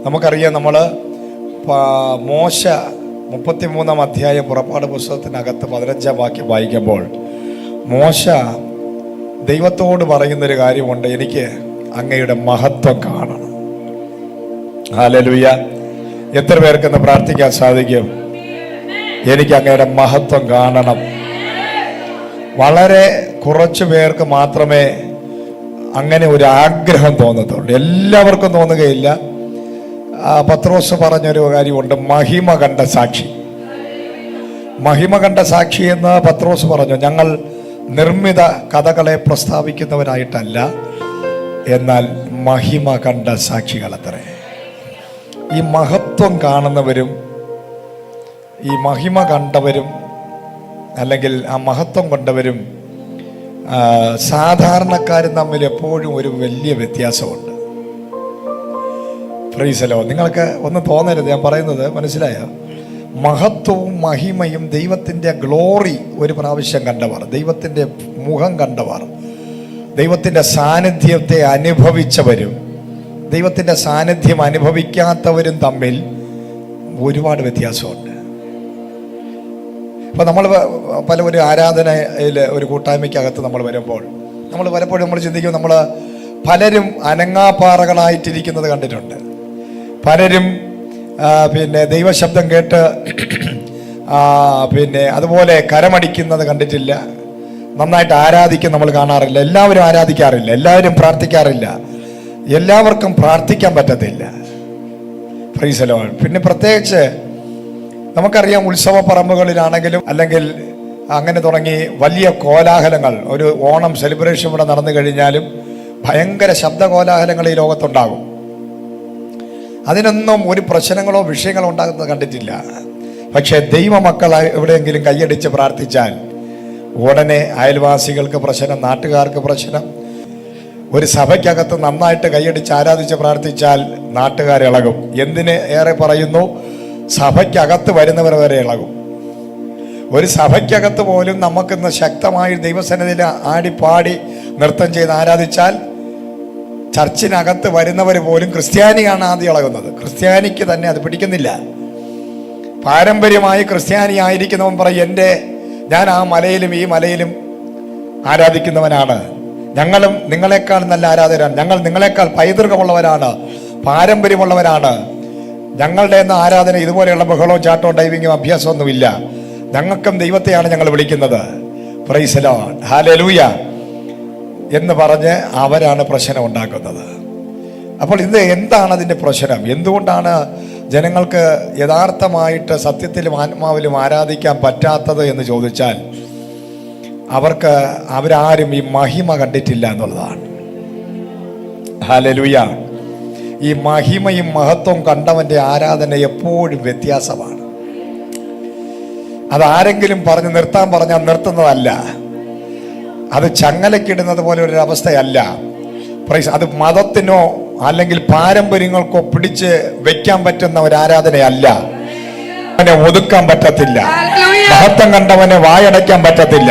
നമുക്കറിയാം, നമ്മൾ മോശ 33 അധ്യായം പുറപ്പാട് പുസ്തകത്തിനകത്ത് 15 വാക്യം വായിക്കുമ്പോൾ മോശ ദൈവത്തോട് പറയുന്നൊരു കാര്യമുണ്ട്, എനിക്ക് അങ്ങയുടെ മഹത്വം കാണണം. ഹല്ലേലൂയ. എത്ര പേർക്കെന്ന് പ്രാർത്ഥിക്കാൻ സാധിക്കും? എനിക്ക് അങ്ങയുടെ മഹത്വം കാണണം. വളരെ കുറച്ചു പേർക്ക് മാത്രമേ അങ്ങനെ ഒരു ആഗ്രഹം തോന്നത്തുള്ളൂ, എല്ലാവർക്കും തോന്നുകയില്ല. പത്രോസ് പറഞ്ഞൊരു കാര്യമുണ്ട്, മഹിമ കണ്ട സാക്ഷി. മഹിമ കണ്ട സാക്ഷി എന്ന് പത്രോസ് പറഞ്ഞു. ഞങ്ങൾ നിർമ്മിത കഥകളെ പ്രസ്താവിക്കുന്നവരായിട്ടല്ല, എന്നാൽ മഹിമ കണ്ട സാക്ഷികളത്രേ. ഈ മഹത്വം കാണുന്നവരും ഈ മഹിമ കണ്ടവരും അല്ലെങ്കിൽ ആ മഹത്വം കൊണ്ടവരും സാധാരണക്കാരും തമ്മിൽ എപ്പോഴും ഒരു വലിയ വ്യത്യാസമുണ്ട്. പ്രൈസലോ. നിങ്ങൾക്ക് ഒന്നും തോന്നരുത്, ഞാൻ പറയുന്നത് മനസ്സിലായോ? മഹത്വവും മഹിമയും ദൈവത്തിൻ്റെ ഗ്ലോറി ഒരു പ്രാവശ്യം കണ്ടവർ, ദൈവത്തിൻ്റെ മുഖം കണ്ടവർ, ദൈവത്തിൻ്റെ സാന്നിധ്യത്തെ അനുഭവിച്ചവരും ദൈവത്തിൻ്റെ സാന്നിധ്യം അനുഭവിക്കാത്തവരും തമ്മിൽ ഒരുപാട് വ്യത്യാസമുണ്ട്. ഇപ്പം നമ്മൾ ഒരു ആരാധനയിൽ ഒരു കൂട്ടായ്മയ്ക്കകത്ത് നമ്മൾ വരുമ്പോൾ നമ്മൾ പലപ്പോഴും നമ്മൾ ചിന്തിക്കും, നമ്മൾ പലരും അനങ്ങാപ്പാറകളായിട്ടിരിക്കുന്നത് കണ്ടിട്ടുണ്ട്. പലരും ദൈവശബ്ദം കേട്ട് അതുപോലെ കരമടിക്കുന്നത് കണ്ടിട്ടില്ല. നന്നായിട്ട് ആരാധിക്കും നമ്മൾ കാണാറില്ല. എല്ലാവരും ആരാധിക്കാറില്ല, എല്ലാവരും പ്രാർത്ഥിക്കാറില്ല, എല്ലാവർക്കും പ്രാർത്ഥിക്കാൻ പറ്റത്തില്ല. Price the Lord. പിന്നെ പ്രത്യേകിച്ച് നമുക്കറിയാം, ഉത്സവ പറമ്പുകളിലാണെങ്കിലും അല്ലെങ്കിൽ അങ്ങനെ തുടങ്ങി വലിയ കോലാഹലങ്ങൾ, ഒരു ഓണം സെലിബ്രേഷൻ ഇവിടെ നടന്നു കഴിഞ്ഞാലും ഭയങ്കര ശബ്ദ കോലാഹലങ്ങൾ ഈ ലോകത്തുണ്ടാകും. അതിനൊന്നും ഒരു പ്രശ്നങ്ങളോ വിഷയങ്ങളോ ഉണ്ടാകുന്നത് കണ്ടിട്ടില്ല. പക്ഷേ ദൈവമക്കൾ എവിടെയെങ്കിലും കൈയടിച്ച് പ്രാർത്ഥിച്ചാൽ ഉടനെ അയൽവാസികൾക്ക് പ്രശ്നം, നാട്ടുകാർക്ക് പ്രശ്നം. ഒരു സഭയ്ക്കകത്ത് നന്നായിട്ട് കൈയടിച്ച് ആരാധിച്ച് പ്രാർത്ഥിച്ചാൽ നാട്ടുകാരിളകും. എന്തിന് ഏറെ പറയുന്നു, സഭയ്ക്കകത്ത് വരുന്നവർ വരെ ഇളകും. ഒരു സഭയ്ക്കകത്ത് പോലും നമുക്കിന്ന് ശക്തമായി ദൈവസന്നിധിയിൽ ആടിപ്പാടി നൃത്തം ചെയ്ത് ആരാധിച്ചാൽ ചർച്ചിനകത്ത് വരുന്നവർ പോലും ക്രിസ്ത്യാനിയാണ് ആദ്യം ഇളകുന്നത്. ക്രിസ്ത്യാനിക്ക് തന്നെ അത് പിടിക്കുന്നില്ല. പാരമ്പര്യമായി ക്രിസ്ത്യാനി ആയിരിക്കുന്നവൻ പറയും, ഞാൻ ആ മലയിലും ഈ മലയിലും ആരാധിക്കുന്നവനാണ്, ഞങ്ങളും നിങ്ങളെക്കാൾ നല്ല ആരാധകരാണ്, ഞങ്ങൾ നിങ്ങളെക്കാൾ പൈതൃകമുള്ളവരാണ്, പാരമ്പര്യമുള്ളവരാണ്, ഞങ്ങളുടെ ആരാധന ഇതുപോലെയുള്ള ബഹളവും ചാട്ടവും ഡൈവിങ്ങും അഭ്യാസമൊന്നുമില്ല, ഞങ്ങൾക്കും ദൈവത്തെയാണ് ഞങ്ങൾ വിളിക്കുന്നത്. പ്രൈസ് ദി ലോർഡ്, ഹല്ലേലൂയ എന്ന് പറഞ്ഞ് അവരാണ് പ്രശ്നം ഉണ്ടാക്കുന്നത്. അപ്പോൾ ഇത് എന്താണ് അതിൻ്റെ പ്രശ്നം? എന്തുകൊണ്ടാണ് ജനങ്ങൾക്ക് യഥാർത്ഥമായിട്ട് സത്യത്തിലും ആത്മാവിലും ആരാധിക്കാൻ പറ്റാത്തത് എന്ന് ചോദിച്ചാൽ, അവരാരും ഈ മഹിമ കണ്ടിട്ടില്ല എന്നുള്ളതാണ്. ഹല്ലേലൂയ. ഈ മഹിമയും മഹത്വവും കണ്ടവൻ്റെ ആരാധന എപ്പോഴും വ്യത്യാസമാണ്. അതാരെങ്കിലും പറഞ്ഞ് നിർത്താൻ പറഞ്ഞാൽ നിർത്തുന്നതല്ല, അത് ചങ്ങലക്കിടുന്നത് പോലെ ഒരു അവസ്ഥയല്ല. അത് മതത്തിനോ അല്ലെങ്കിൽ പാരമ്പര്യങ്ങൾക്കോ പിടിച്ച് വെക്കാൻ പറ്റുന്ന ഒരു ആരാധനയല്ല. അവനെ ഒതുക്കാൻ പറ്റത്തില്ല. മഹത്വം കണ്ടവനെ വായടയ്ക്കാൻ പറ്റത്തില്ല.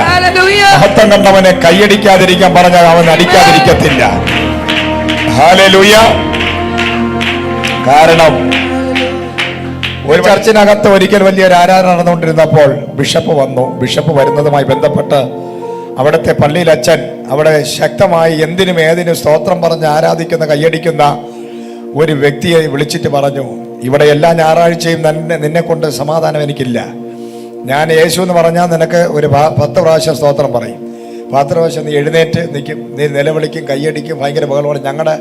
മഹത്വം കണ്ടവനെ കൈയടിക്കാതിരിക്കാൻ പറഞ്ഞാൽ അവൻ അടിക്കാതിരിക്കത്തില്ല. ഹല്ലേലൂയ. കാരണം ഒരു ചർച്ചിനകത്ത് ഒരിക്കൽ വലിയൊരു ആരാധന നടന്നുകൊണ്ടിരുന്നപ്പോൾ ബിഷപ്പ് വന്നു. ബിഷപ്പ് വരുന്നതുമായി ബന്ധപ്പെട്ട് അവിടുത്തെ പള്ളിയിൽ അച്ഛൻ അവിടെ ശക്തമായി എന്തിനും ഏതിനും സ്തോത്രം പറഞ്ഞ് ആരാധിക്കുന്ന കൈയടിക്കുന്ന ഒരു വ്യക്തിയെ വിളിച്ചിട്ട് പറഞ്ഞു, ഇവിടെ എല്ലാ ഞായറാഴ്ചയും നിന്നെ കൊണ്ട് സമാധാനം എനിക്കില്ല. ഞാൻ യേശു എന്ന് പറഞ്ഞാൽ നിനക്ക് ഒരു 10 പ്രാവശ്യം സ്തോത്രം പറയും, 10 പ്രാവശ്യം നീ എഴുന്നേറ്റ് നിൽക്കും, നീ നിലവിളിക്കും, കൈയടിക്കും, ഭയങ്കര ബഹളമാണ്. ഞങ്ങളുടെ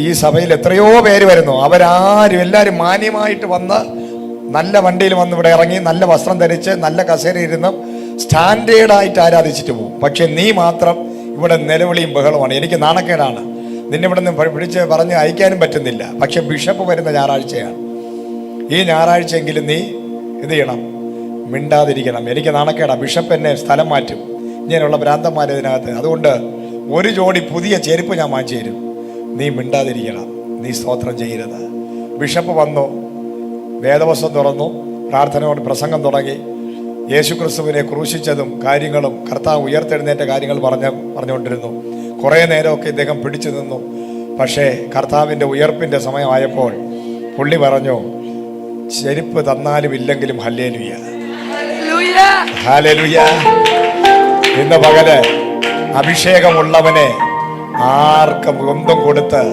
ഈ സഭയിൽ എത്രയോ പേര് വരുന്നു, എല്ലാവരും മാന്യമായിട്ട് വന്ന് നല്ല വണ്ടിയിൽ വന്ന് ഇവിടെ ഇറങ്ങി നല്ല വസ്ത്രം ധരിച്ച് നല്ല കസേര ഇരുന്ന് സ്റ്റാൻഡേർഡായിട്ട് ആരാധിച്ചിട്ട് പോകും. പക്ഷെ നീ മാത്രം ഇവിടെ നിലവിളിയും ബഹളമാണ്. എനിക്ക് നാണക്കേടാണ്, നിന്നെ ഇവിടെ നിന്ന് പിടിച്ച് പറഞ്ഞ് അയക്കാനും പറ്റുന്നില്ല. പക്ഷെ ബിഷപ്പ് വരുന്ന ഞായറാഴ്ചയാണ്, ഈ ഞായറാഴ്ചയെങ്കിലും നീ ഇത് ചെയ്യണം, മിണ്ടാതിരിക്കണം. എനിക്ക് നാണക്കേടാണ്, ബിഷപ്പ് എന്നെ സ്ഥലം മാറ്റും, ഇങ്ങനെയുള്ള ഭ്രാന്തന്മാർ ഇതിനകത്ത്. അതുകൊണ്ട് ഒരു ജോഡി പുതിയ ചെരുപ്പ് ഞാൻ വാങ്ങിച്ചു തരും, നീ മിണ്ടാതിരിക്കണം, നീ സ്തോത്രം ചെയ്യരുത്. ബിഷപ്പ് വന്നു, വേദവസ്ത്രം തുറന്നു, പ്രാർത്ഥനയോട് പ്രസംഗം തുടങ്ങി. യേശുക്രിസ്തുവിനെ ക്രൂശിച്ചതും കാര്യങ്ങളും കർത്താവ് ഉയർത്തെഴുന്നേറ്റ കാര്യങ്ങൾ പറഞ്ഞുകൊണ്ടിരുന്നു. കുറേ നേരമൊക്കെ ഇദ്ദേഹം പിടിച്ചു നിന്നു. പക്ഷേ കർത്താവിൻ്റെ ഉയർപ്പിൻ്റെ സമയമായപ്പോൾ പുള്ളി പറഞ്ഞു, ചെരുപ്പ് തന്നാലും ഇല്ലെങ്കിലും ഹല്ലേലൂയ, ഹല്ലേലൂയ. ഇന്ന് പകല് അഭിഷേകമുള്ളവനെ ആർക്കും ഒന്നും കൊടുത്ത്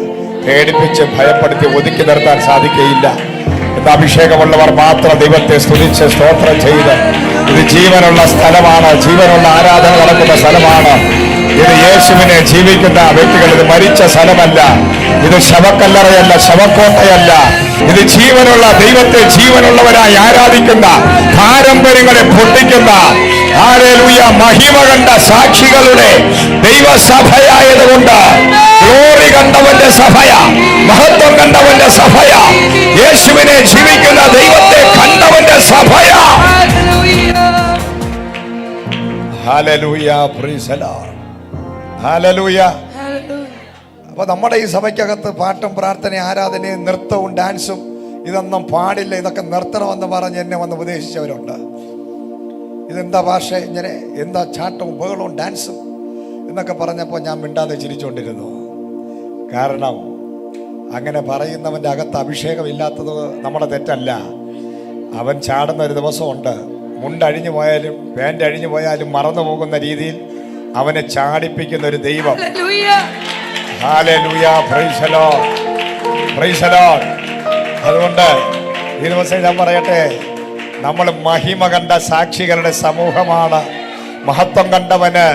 പേടിപ്പിച്ച് ഭയപ്പെടുത്തി ഒതുക്കി നിർത്താൻ സാധിക്കുകയില്ല. ഇന്ന് അഭിഷേകമുള്ളവർ മാത്രം ദൈവത്തെ സ്തുതിച്ച് സ്തോത്രം ചെയ്ത്, ഇത് ജീവനുള്ള സ്ഥലമാണ്, ജീവനുള്ള ആരാധന നടക്കുന്ന സ്ഥലമാണ്. ഇത് യേശുവിനെ ജീവിക്കുന്ന വ്യക്തികൾ, ഇത് മരിച്ച സ്ഥലമല്ല, ഇത് ശവക്കല്ലറയല്ല, ശവക്കോട്ടയല്ല. ഇത് ജീവനുള്ള ദൈവത്തെ ജീവനുള്ളവരായി ആരാധിക്കുന്ന, പാരമ്പര്യങ്ങളെ പൊട്ടിക്കുന്ന, ഹല്ലേലൂയ, മഹിമ കണ്ട സാക്ഷികളുടെ ദൈവസഭയായതുകൊണ്ട്, ഗ്ലോറി കണ്ടവന്റെ സഭയാ, മഹത്വം കണ്ടവന്റെ സഭയാ, യേശുവിനെ ജീവിക്കുന്ന ദൈവത്തെ കണ്ടവന്റെ സഭയാ. Hallelujah, praise the Lord, hallelujah. അപ്പൊ നമ്മുടെ ഈ സഭയ്ക്കകത്ത് പാട്ടും പ്രാർത്ഥനയും ആരാധനയും നൃത്തവും ഡാൻസും ഇതൊന്നും പാടില്ല, ഇതൊക്കെ നിർത്തണമെന്ന് പറഞ്ഞ് എന്നെ വന്ന് ഉപദേശിച്ചവരുണ്ട്. ഇതെന്താ ഭാഷ ഇങ്ങനെ, എന്താ ചാട്ടവും ബഹളവും ഡാൻസും എന്നൊക്കെ പറഞ്ഞപ്പോൾ ഞാൻ മിണ്ടാതെ ചിരിച്ചുകൊണ്ടിരുന്നു. കാരണം അങ്ങനെ പറയുന്നവൻ്റെ അകത്ത് അഭിഷേകമില്ലാത്തത് നമ്മുടെ തെറ്റല്ല. അവൻ ചാടുന്ന ഒരു ദിവസമുണ്ട്. മുണ്ടഴിഞ്ഞു പോയാലും പാൻ്റ് അഴിഞ്ഞു പോയാലും മറന്നു പോകുന്ന രീതിയിൽ അവനെ ചാടിപ്പിക്കുന്ന ഒരു ദൈവം. Hallelujah, praise the Lord, price the Lord. അതുകൊണ്ട് ഈ ദിവസം ഞാൻ പറയട്ടെ, നമ്മൾ മഹിമ കണ്ട സാക്ഷികളുടെ സമൂഹമാണ്. മഹത്വം കണ്ടവന്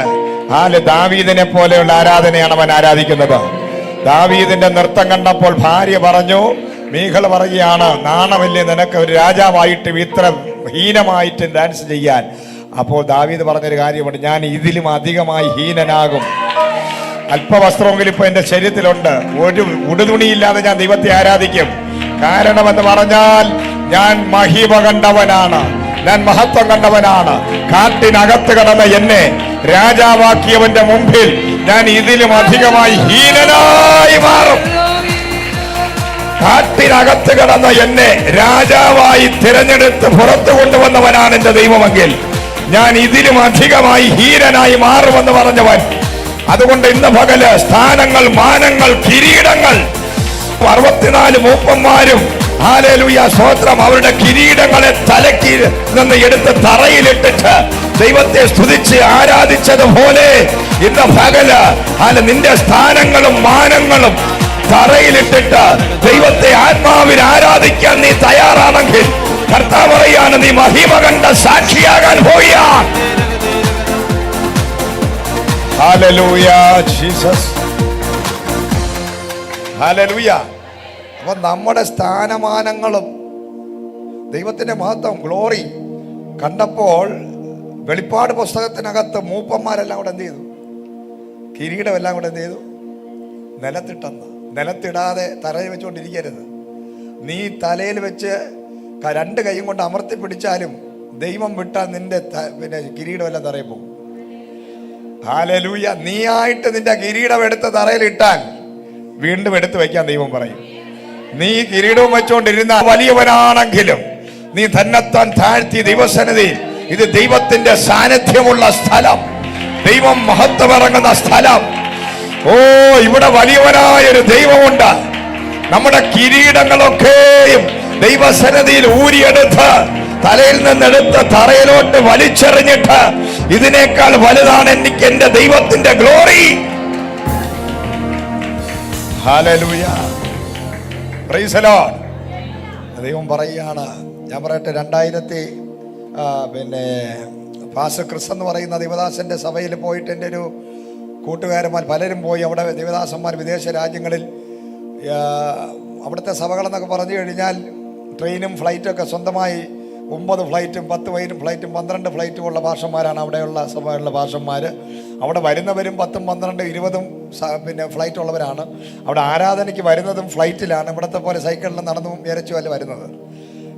ദാവീദിനെ പോലെയുള്ള ആരാധനയാണ് അവൻ ആരാധിക്കുന്നത്. ദാവീദിന്റെ നൃത്തം കണ്ടപ്പോൾ ഭാര്യ പറഞ്ഞു, മീഖൾ പറയുകയാണ്, നാണമില്ലേ നിനക്ക് ഒരു രാജാവായിട്ട് ഇത്ര ഹീനമായിട്ട് ഡാൻസ് ചെയ്യാൻ? അപ്പോൾ ദാവീദ് പറഞ്ഞൊരു കാര്യമുണ്ട്, ഞാൻ ഇതിലും അധികമായി ഹീനനാകും. അല്പവസ്ത്രമെങ്കിലും ഇപ്പൊ എന്റെ ശരീരത്തിലുണ്ട്, ഒരു ഉടുതുണിയില്ലാതെ ഞാൻ ദൈവത്തെ ആരാധിക്കും. കാരണമെന്ന് പറഞ്ഞാൽ ഞാൻ മഹിമ കണ്ടവനാണ്, ഞാൻ മഹത്വം കണ്ടവനാണ്. കാട്ടിനകത്ത് കിടന്ന എന്നെ രാജാവാക്കിയവന്റെ മുമ്പിൽ ഞാൻ ഇതിലും അധികമായി ഹീനനായി മാറും. കാട്ടിനകത്ത് കിടന്ന എന്നെ രാജാവായി തിരഞ്ഞെടുത്ത് പുറത്തു കൊണ്ടുവന്നവനാണ് എന്റെ ദൈവമെങ്കിൽ ഞാൻ ഇതിലും അധികമായി ഹീനനായി മാറുമെന്ന് പറഞ്ഞവൻ. അതുകൊണ്ട് ഇന്ന് പകല് സ്ഥാനങ്ങൾ, മാനങ്ങൾ, കിരീടങ്ങൾ 64 മൂപ്പന്മാരും ഹല്ലേലൂയ സ്തോത്രം അവരുടെ കിരീടങ്ങളെ തലയ്ക്ക് നിന്ന് എടുത്ത് തറയിലിട്ടിട്ട് ദൈവത്തെ സ്തുതിച്ച് ആരാധിച്ചതുപോലെ ഇന്ന് പകല് നിന്റെ സ്ഥാനങ്ങളും മാനങ്ങളും തറയിലിട്ടിട്ട് ദൈവത്തെ ആത്മാവിൽ ആരാധിക്കാൻ നീ തയ്യാറാണെങ്കിൽ കർത്താവ് പറയാണ്, നീ മഹിമ കണ്ട സാക്ഷിയാകാൻ പോയാൽ. Hallelujah, Jesus, hallelujah. അപ്പൊ നമ്മുടെ സ്ഥാനമാനങ്ങളും ദൈവത്തിന്റെ മഹത്വം, ഗ്ലോറി കണ്ടപ്പോൾ വെളിപ്പാട് പുസ്തകത്തിനകത്ത് മൂപ്പന്മാരെല്ലാം കൂടെ എന്ത് ചെയ്തു? കിരീടമെല്ലാം കൂടെ എന്ത് ചെയ്തു? നിലത്തിട്ടെന്ന്. നിലത്തിടാതെ തലയിൽ വെച്ചുകൊണ്ടിരിക്കരുത്. നീ തലയിൽ വെച്ച് 2 കൈയും കൊണ്ട് അമർത്തി പിടിച്ചാലും ദൈവം വിട്ടാൽ നിന്റെ കിരീടമെല്ലാം തറയിൽ പോകും. ഹല്ലേലൂയ. നീയായിട്ട് നിന്റെ കിരീടം എടുത്ത് തറയിലിട്ടാൽ വീണ്ടും എടുത്ത് വയ്ക്കാൻ ദൈവം പറയും. നീ കിരീടവും വെച്ചുകൊണ്ടിരുന്ന വലിയവനാണെങ്കിലും നീ തന്നെത്താൻ താഴ്ത്തി ദൈവസന്നിധിയിൽ, ഇത് ദൈവത്തിന്റെ സാന്നിധ്യമുള്ള സ്ഥലം, ദൈവം മഹത്വമിറങ്ങുന്ന സ്ഥലം. ഓ, ഇവിടെ വലിയവനായൊരു ദൈവമുണ്ട്. നമ്മുടെ കിരീടങ്ങളൊക്കെയും ദൈവസന്നിധിയിൽ ഊരിയെടുത്ത് തലയിൽ നിന്നെടുത്ത് തറയിലോട്ട് വലിച്ചെറിഞ്ഞിട്ട്, ഇതിനേക്കാൾ വലുതാണ് എനിക്ക് എന്റെ ദൈവത്തിന്റെ glory. Hallelujah, praise the Lord. ദൈവം പറയുകയാണ്, ഞാൻ പറയട്ടെ, 2000 പാസ്റ്റർ ക്രിസ് എന്ന് പറയുന്ന ദേവദാസന്റെ സഭയിൽ പോയിട്ട് എൻ്റെ ഒരു കൂട്ടുകാരന്മാർ പലരും പോയി. അവിടെ ദേവദാസന്മാർ വിദേശ രാജ്യങ്ങളിൽ, അവിടുത്തെ സഭകളെന്നൊക്കെ പറഞ്ഞു കഴിഞ്ഞാൽ ട്രെയിനും ഫ്ലൈറ്റൊക്കെ സ്വന്തമായി 9 ഫ്ലൈറ്റും 10 ഫ്ലൈറ്റും 12 ഫ്ലൈറ്റും ഉള്ള ഭാഷന്മാരാണ് അവിടെയുള്ള സഭയുള്ള ഭാഷന്മാർ. അവിടെ വരുന്നവരും 10, 12, 20 ഫ്ലൈറ്റ് ഉള്ളവരാണ്. അവിടെ ആരാധനയ്ക്ക് വരുന്നതും ഫ്ലൈറ്റിലാണ്. ഇവിടുത്തെ പോലെ സൈക്കിളിൽ നടന്നും വിരച്ചുമല്ല വരുന്നത്.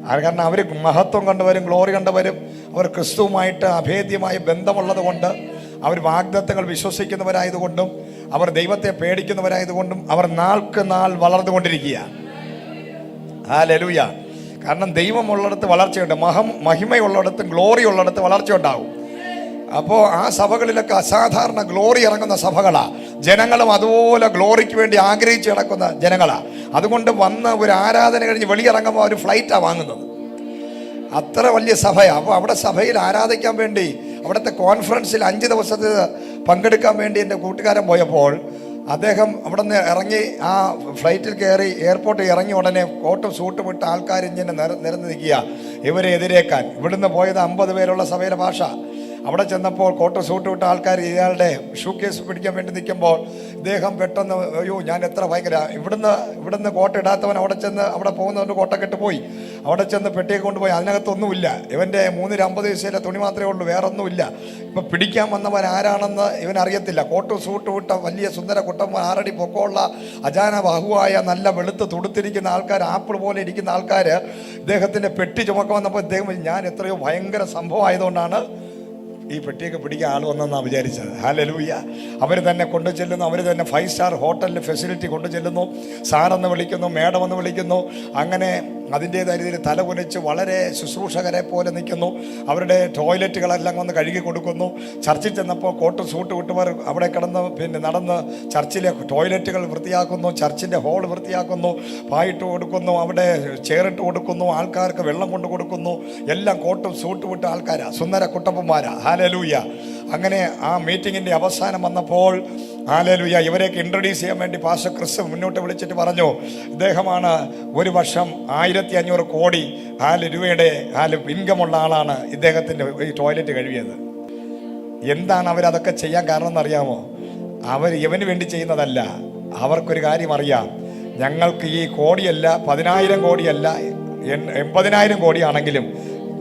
കാരണം അവർ മഹത്വം കണ്ടവരും ഗ്ലോറി കണ്ടവരും അവർ ക്രിസ്തുവുമായിട്ട് അഭേദ്യമായ ബന്ധമുള്ളത് കൊണ്ട്, അവർ വാഗ്ദത്തങ്ങൾ വിശ്വസിക്കുന്നവരായതുകൊണ്ടും അവർ ദൈവത്തെ പേടിക്കുന്നവരായതുകൊണ്ടും അവർ നാൾക്ക് നാൾ വളർന്നുകൊണ്ടിരിക്കുക. ഹല്ലേലൂയ. കാരണം ദൈവമുള്ളിടത്ത് വളർച്ചയുണ്ട്, മഹിമയുള്ളിടത്തും ഗ്ലോറി ഉള്ളിടത്ത് വളർച്ച ഉണ്ടാവും. അപ്പോൾ ആ സഭകളിലൊക്കെ അസാധാരണ ഗ്ലോറി ഇറങ്ങുന്ന സഭകളാ. ജനങ്ങളും അതുപോലെ ഗ്ലോറിക്ക് വേണ്ടി ആഗ്രഹിച്ച് കിടക്കുന്ന ജനങ്ങളാ. അതുകൊണ്ട് വന്ന് ഒരു ആരാധന കഴിഞ്ഞ് വെളിയിറങ്ങുമ്പോൾ ഒരു ഫ്ലൈറ്റാണ് വാങ്ങുന്നത്. അത്ര വലിയ സഭയാണ്. അപ്പോൾ അവിടെ സഭയിൽ ആരാധിക്കാൻ വേണ്ടി അവിടുത്തെ കോൺഫറൻസിൽ 5 ദിവസത്തെ പങ്കെടുക്കാൻ വേണ്ടി എൻ്റെ കൂട്ടുകാരൻ പോയപ്പോൾ അദ്ദേഹം അവിടെ നിന്ന് ഇറങ്ങി ആ ഫ്ലൈറ്റിൽ കയറി എയർപോർട്ടിൽ ഇറങ്ങി ഉടനെ കോട്ടും സൂട്ടും ഇട്ട ആൾക്കാർ ഇങ്ങനെ നിരന്ന് നിൽക്കുക ഇവരെ എതിരേക്കാൻ. ഇവിടുന്ന് പോയത് 50 പേരുള്ള സഭയിലെ ഭാഷ. അവിടെ ചെന്നപ്പോൾ കോട്ട് സൂട്ട് വിട്ട ആൾക്കാർ ഇയാളുടെ ഷൂ കേസ് പിടിക്കാൻ വേണ്ടി നിൽക്കുമ്പോൾ ഇദ്ദേഹം പെട്ടെന്ന് അയ്യോ ഞാൻ എത്ര ഭയങ്കര ഇവിടുന്ന് കോട്ട ഇടാത്തവൻ അവിടെ ചെന്ന് അവിടെ പോകുന്നതുകൊണ്ട് കോട്ടൊക്കെ ഇട്ട് പോയി. അവിടെ ചെന്ന് പെട്ടിയൊക്കെ കൊണ്ടുപോയി. അതിനകത്തൊന്നുമില്ല. ഇവൻ്റെ 350 പൈസയിലെ തുണി മാത്രമേ ഉള്ളൂ, വേറെ ഒന്നുമില്ല. ഇപ്പം പിടിക്കാൻ വന്നവൻ ആരാണെന്ന് ഇവൻ അറിയത്തില്ല. കോട്ട് സൂട്ട് വിട്ട വലിയ സുന്ദര കുട്ടന്മാർ 6 അടി പൊക്കമുള്ള അജാന ബാഹുവായ നല്ല വെളുത്ത് തുടുത്തിരിക്കുന്ന ആൾക്കാർ, ആപ്പിൾ പോലെ ഇരിക്കുന്ന ആൾക്കാർ ഇദ്ദേഹത്തിൻ്റെ പെട്ടി ചുമക്കം വന്നപ്പോൾ ഇദ്ദേഹം ഞാൻ എത്രയോ ഭയങ്കര സംഭവം ആയതുകൊണ്ടാണ് ഈ പെട്ടിയൊക്കെ പിടിക്കാൻ ആൾ വന്നെന്നാണ് വിചാരിച്ചത്. ഹല്ലേലൂയ. അവർ തന്നെ കൊണ്ടു ചെല്ലുന്നു. അവർ തന്നെ 5 സ്റ്റാർ ഹോട്ടലിൽ ഫെസിലിറ്റി കൊണ്ടു ചെല്ലുന്നു. സാറെന്ന് വിളിക്കുന്നു, മേഡം എന്ന് വിളിക്കുന്നു. അങ്ങനെ അതിൻ്റേതായ രീതിയിൽ തല കുനിച്ച് വളരെ ശുശ്രൂഷകരെ പോലെ നിൽക്കുന്നു. അവരുടെ ടോയ്ലറ്റുകളെല്ലാം വന്ന് കഴുകി കൊടുക്കുന്നു. ചർച്ചിൽ ചെന്നപ്പോൾ കോട്ടും സൂട്ട് വിട്ടവർ അവിടെ കിടന്ന് നടന്ന് ചർച്ചിലെ ടോയ്ലറ്റുകൾ വൃത്തിയാക്കുന്നു, ചർച്ചിൻ്റെ ഹോൾ വൃത്തിയാക്കുന്നു, പായിട്ട് കൊടുക്കുന്നു, അവിടെ ചെയറിട്ട് കൊടുക്കുന്നു, ആൾക്കാർക്ക് വെള്ളം കൊണ്ട് കൊടുക്കുന്നു. എല്ലാം കോട്ടും സൂട്ട് വിട്ട ആൾക്കാരാ, സുന്ദര കുട്ടപ്പന്മാരാ. ഹല്ലേലൂയ. അങ്ങനെ ആ മീറ്റിങ്ങിൻ്റെ അവസാനം വന്നപ്പോൾ ഹല്ലേലൂയ ഇവരെയൊക്കെ ഇൻട്രൊഡ്യൂസ് ചെയ്യാൻ വേണ്ടി പാസ്റ്റർ ക്രിസ് മുന്നോട്ട് വിളിച്ചിട്ട് പറഞ്ഞു, ഇദ്ദേഹമാണ് ഒരു വർഷം 1500 കോടി രൂപയുടെ ഇൻകമുള്ള ആളാണ് ഇദ്ദേഹത്തിൻ്റെ ഈ ടോയ്ലറ്റ് കഴുകിയത്. എന്താണ് അവരതൊക്കെ ചെയ്യാൻ കാരണം എന്നറിയാമോ? അവർ ഇവന് വേണ്ടി ചെയ്യുന്നതല്ല. അവർക്കൊരു കാര്യം അറിയാം, ഞങ്ങൾക്ക് ഈ കോടിയല്ല, 10,000 കോടിയല്ല, 80,000 കോടിയാണെങ്കിലും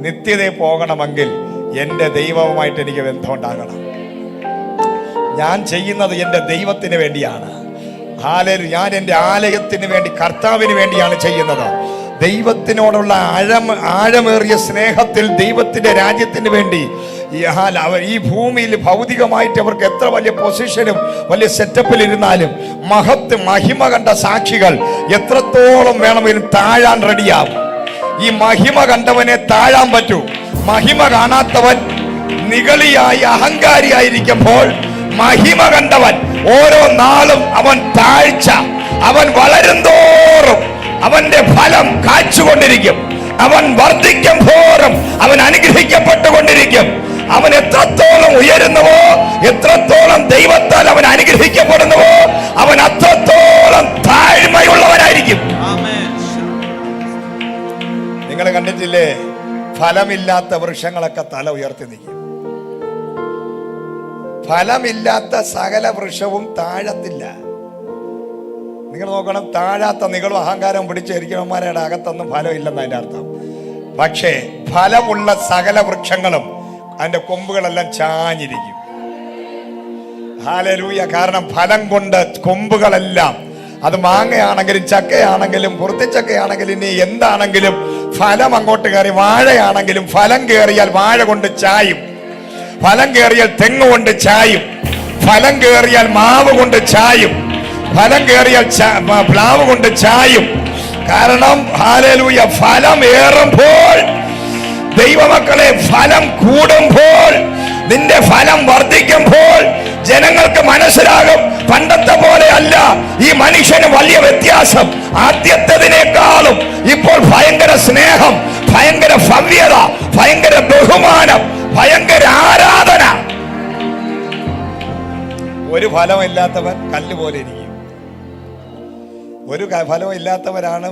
നിത്യതയിൽ പോകണമെങ്കിൽ എൻ്റെ ദൈവവുമായിട്ട് എനിക്ക് ബന്ധമുണ്ടാകണം. ഞാൻ ചെയ്യുന്നത് എൻ്റെ ദൈവത്തിന് വേണ്ടിയാണ്. ഞാൻ എൻ്റെ ആലയത്തിന് വേണ്ടി, കർത്താവിന് വേണ്ടിയാണ് ചെയ്യുന്നത്. ദൈവത്തിനോടുള്ള ആഴമേറിയ സ്നേഹത്തിൽ ദൈവത്തിൻ്റെ രാജ്യത്തിന് വേണ്ടി ഈ ഭൂമിയിൽ ഭൗതികമായിട്ട് അവർക്ക് എത്ര വലിയ പൊസിഷനും വലിയ സെറ്റപ്പിൽ ഇരുന്നാലും മഹിമ കണ്ട സാക്ഷികൾ എത്രത്തോളം വേണമെങ്കിലും താഴാൻ റെഡിയാവും. ഈ മഹിമ കണ്ടവനെ താഴാൻ പറ്റൂ. മഹിമ കാണാത്തവൻ നിഗളിയായി അഹങ്കാരിയായിരിക്കുമ്പോൾ മഹിമ കണ്ടവൻ ഓരോ നാളും അവൻ താഴ്ച, അവൻ വളരും തോറും അവന്റെ ഫലം കാച്ചുകൊണ്ടിരിക്കും. അവൻ വർദ്ധിക്കും തോറും അവൻ അനുഗ്രഹിക്കപ്പെട്ടുകൊണ്ടിരിക്കും. അവൻ എത്രത്തോളം ഉയരുന്നുവോ, എത്രത്തോളം ദൈവത്താൽ അവൻ അനുഗ്രഹിക്കപ്പെടുന്നുവോ, അവൻ അത്രത്തോളം താഴ്മയുള്ളവനായിരിക്കും. നിങ്ങൾ കണ്ടിട്ടില്ലേ, ഫലമില്ലാത്ത വൃക്ഷങ്ങളൊക്കെ തല ഉയർത്തി നിൽക്കും. ഫലമില്ലാത്ത സകല വൃക്ഷവും താഴത്തില്ല. നിങ്ങൾ നോക്കണം, താഴാത്ത നിങ്ങളും അഹങ്കാരം പിടിച്ചിരിക്കണന്മാരുടെ അകത്തൊന്നും ഫലമില്ലെന്ന് അതിൻ്റെ അർത്ഥം. പക്ഷേ ഫലമുള്ള സകല വൃക്ഷങ്ങളും അതിൻ്റെ കൊമ്പുകളെല്ലാം ചാഞ്ഞിരിക്കും. ഹല്ലേലൂയ. കാരണം ഫലം കൊണ്ട് കൊമ്പുകളെല്ലാം, അത് മാങ്ങയാണെങ്കിലും ചക്കയാണെങ്കിലും പുറത്തിച്ചക്കയാണെങ്കിലും ഇനി എന്താണെങ്കിലും ഫലം അങ്ങോട്ട് കയറി, വാഴയാണെങ്കിലും ഫലം കയറിയാൽ വാഴ കൊണ്ട് ചായും, ഫലം കയറിയാൽ തെങ്ങ് കൊണ്ട് ചായും, ഫലം കയറിയാൽ മാവ് കൊണ്ട് ചായും, ഫലം കയറിയാൽ പ്ലാവ് കൊണ്ട് ചായും. കാരണം ഹല്ലേലൂയ, ഫലം ഏറുമ്പോൾ, ദൈവമക്കളെ, ഫലം കൂടുമ്പോൾ, നിന്റെ ഫലം വർദ്ധിക്കുമ്പോൾ ജനങ്ങൾക്ക് മനസ്സിലാകും, പണ്ടത്തെ പോലെ അല്ല, ഈ മനുഷ്യന് വലിയ വ്യത്യാസം. ആദ്യത്തേതിനേക്കാളും ഇപ്പോൾ ഭയങ്കര സ്നേഹം, ഭയങ്കര ഭവ്യത, ഭയങ്കര ബഹുമാനം, ഭയങ്കര ആരാധന. ഒരു ഫലമില്ലാത്തവൻ കല്ല് പോലെ ഇരിക്കും. ഒരു ഫലമില്ലാത്തവരാണ്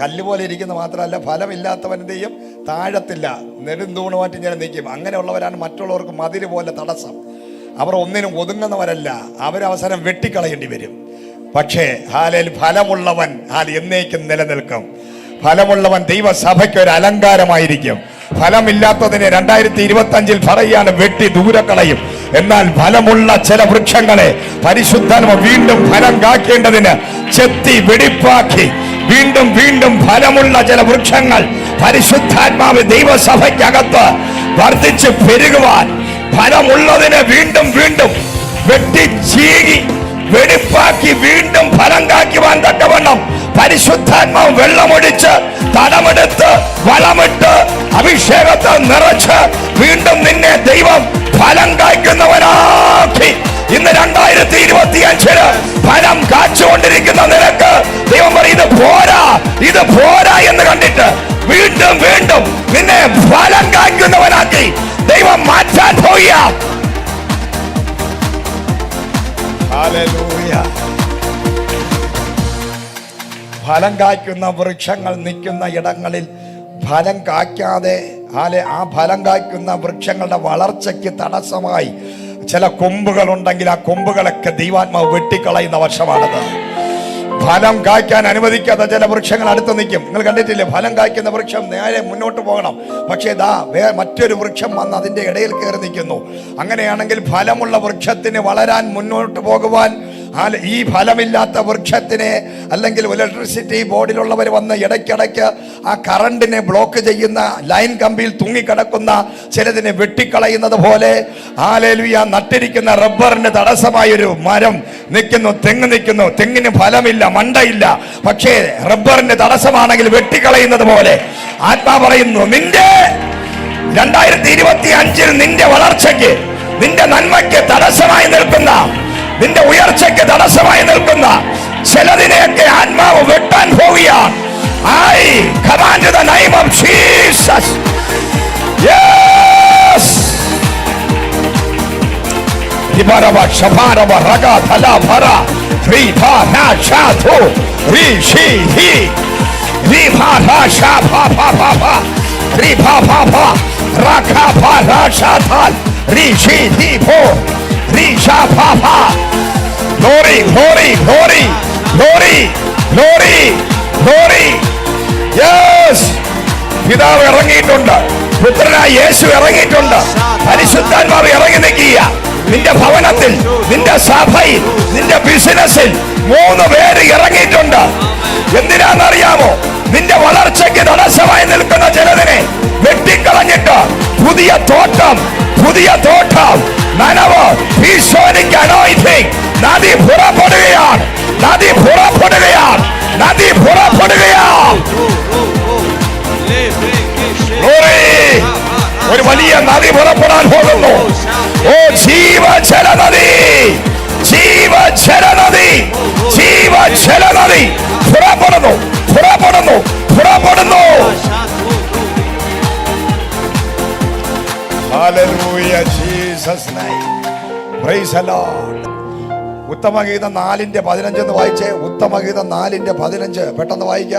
കല്ല് പോലെ ഇരിക്കുന്നത്. മാത്രമല്ല, ഫലമില്ലാത്തവൻ്റെയും താഴത്തില്ല, നെടുന്തൂണുമായിട്ട് ഇങ്ങനെ നിൽക്കും. അങ്ങനെയുള്ളവരാണ് മറ്റുള്ളവർക്ക് മതില് പോലെ തടസ്സം. അവർ ഒന്നിനും ഒതുങ്ങുന്നവരല്ല, അവരവസരം വെട്ടിക്കളയേണ്ടി വരും. പക്ഷേ ഫലമുള്ളവൻ എന്നേക്കും നിലനിൽക്കും. ഫലമുള്ളവൻ ദൈവസഭയ്ക്ക് ഒരു അലങ്കാരമായിരിക്കും. ഫലമില്ലാത്തതിനെ 2025 പറയാണ് വെട്ടി ദൂരക്കളയും. എന്നാൽ ഫലമുള്ള ചില വൃക്ഷങ്ങളെ പരിശുദ്ധാത്മ വീണ്ടും ഫലം കാക്കേണ്ടതിന് ചെത്തി വെടിപ്പാക്കി വീണ്ടും വീണ്ടും ഫലമുള്ള ചില വൃക്ഷങ്ങൾ പരിശുദ്ധാത്മാവ് ദൈവസഭയ്ക്കകത്ത് വർദ്ധിച്ച് പെരുകുവാൻ, ഫലമുള്ളതിനെ വീണ്ടും വീണ്ടും വെട്ടി ചീകി വെടിപ്പാക്കി വീണ്ടും ഫലം കായ്ക്കുവാൻ തക്കവണ്ണം പരിശുദ്ധാത്മാവ് വെള്ളമൊഴിച്ച് തടമെടുത്ത് വളമിട്ട് അഭിഷേകത്തെ നിറച്ച് വീണ്ടും നിന്നെ ദൈവം ഫലം കായ്ക്കുന്നവനാക്കി. ഇന്ന് 2025 ഫലം കാച്ചുകൊണ്ടിരിക്കുന്ന നിനക്ക് ദൈവം പറയും ഇത് പോരാ എന്ന് കണ്ടിട്ട് വീണ്ടും വീണ്ടും നിന്നെ ഫലം കായ്ക്കുന്നവനാക്കി ദൈവം മാറ്റാൻ പോയ. ഹല്ലേലൂയ. ഫലം കായ്ക്കുന്ന വൃക്ഷങ്ങൾ നിൽക്കുന്ന ഇടങ്ങളിൽ ഫലം കായ്ക്കാതെ ആ ഫലം കായ്ക്കുന്ന വൃക്ഷങ്ങളുടെ വളർച്ചയ്ക്ക് തടസ്സമായി ചില കൊമ്പുകൾ ഉണ്ടെങ്കിൽ ആ കൊമ്പുകളൊക്കെ ദൈവാത്മാവ് വെട്ടിക്കളയുന്ന വർഷമാണത്. ഫലം കായ്ക്കാൻ അനുവദിക്കാത്ത ചില വൃക്ഷങ്ങൾ അടുത്ത് നിൽക്കും. നിങ്ങൾ കണ്ടിട്ടില്ലേ? ഫലം കായ്ക്കുന്ന വൃക്ഷം നേരെ മുന്നോട്ട് പോകണം, പക്ഷേ മറ്റൊരു വൃക്ഷം വന്ന് അതിൻ്റെ ഇടയിൽ കയറി നിൽക്കുന്നു. അങ്ങനെയാണെങ്കിൽ ഫലമുള്ള വൃക്ഷത്തിന് വളരാൻ മുന്നോട്ട് പോകുവാൻ ഈ ഫലമില്ലാത്ത വൃക്ഷത്തിനെ അല്ലെങ്കിൽ ഇലക്ട്രിസിറ്റി ബോർഡിലുള്ളവർ വന്ന് ഇടയ്ക്കിടയ്ക്ക് ആ കറണ്ടിനെ ബ്ലോക്ക് ചെയ്യുന്ന ലൈൻ കമ്പിയിൽ തൂങ്ങിക്കിടക്കുന്ന ചിലതിനെ വെട്ടിക്കളയുന്നത് പോലെ ഹല്ലേലൂയ നട്ടിരിക്കുന്ന റബ്ബറിന് തടസ്സമായൊരു മരം നിൽക്കുന്നു, തെങ്ങ് നിൽക്കുന്നു. തെങ്ങിന് ഫലമില്ല, മണ്ടയില്ല, പക്ഷേ റബ്ബറിന് തടസ്സമാണെങ്കിൽ വെട്ടിക്കളയുന്നത് പോലെ ആത്മാ പറയുന്നു, നിന്റെ 2025 നിന്റെ വളർച്ചയ്ക്ക്, നിന്റെ നന്മയ്ക്ക് തടസ്സമായി നിൽക്കുന്ന, നിന്റെ ഉയർച്ചയ്ക്ക് തടസ്സമായി നിൽക്കുന്ന ചിലതിനെയൊക്കെ ആത്മാവ് വെട്ടാൻ പോവുകയാണ്. I command in the name of Jesus. Yes. Ibaraba shabaraba raga thala phara ri pha na sha tho ri shi hi ri pha ra sha pha pha pha pha ri pha pha pha rakha pha ra sha thal ri shi hi pho ri sha pha pha. Glory, glory, glory, glory, glory, glory. Yes. പിതാവ് ഇറങ്ങിയിട്ടുണ്ട്, പുത്രനായ യേശു ഇറങ്ങിയിട്ടുണ്ട്, പരിശുദ്ധാത്മാവ് ഇറങ്ങി നിൽക്കുക. നിന്റെ ഭവനത്തിൽ, നിന്റെ സഭയിൽ, നിന്റെ ബിസിനസ്സിൽ 3 പേര് ഇറങ്ങിയിട്ടുണ്ട്. എന്തിനാണെന്നറിയാമോ? നിന്റെ വളർച്ചയ്ക്ക് തടസ്സമായി നിൽക്കുന്ന ചിലതിനെ വെട്ടിക്കളഞ്ഞിട്ട് പുതിയ തോട്ടം നനവ് ഈശോനിക്ക് അനോയിന്റിംഗ് നദി പുറപ്പെടുകയാണ്. ഒരു വലിയ നദി പുറപ്പെടാൻ പോകുന്നു. ഓ ജീവജല നദി പുറപ്പെടുന്നു. Hallelujah, Jesus name. Praise the Lord. ഉത്തമഗീതം 4:15 എന്ന് വായിച്ചേ. ഉത്തമഗീതം 4:15 പെട്ടെന്ന് വായിക്ക.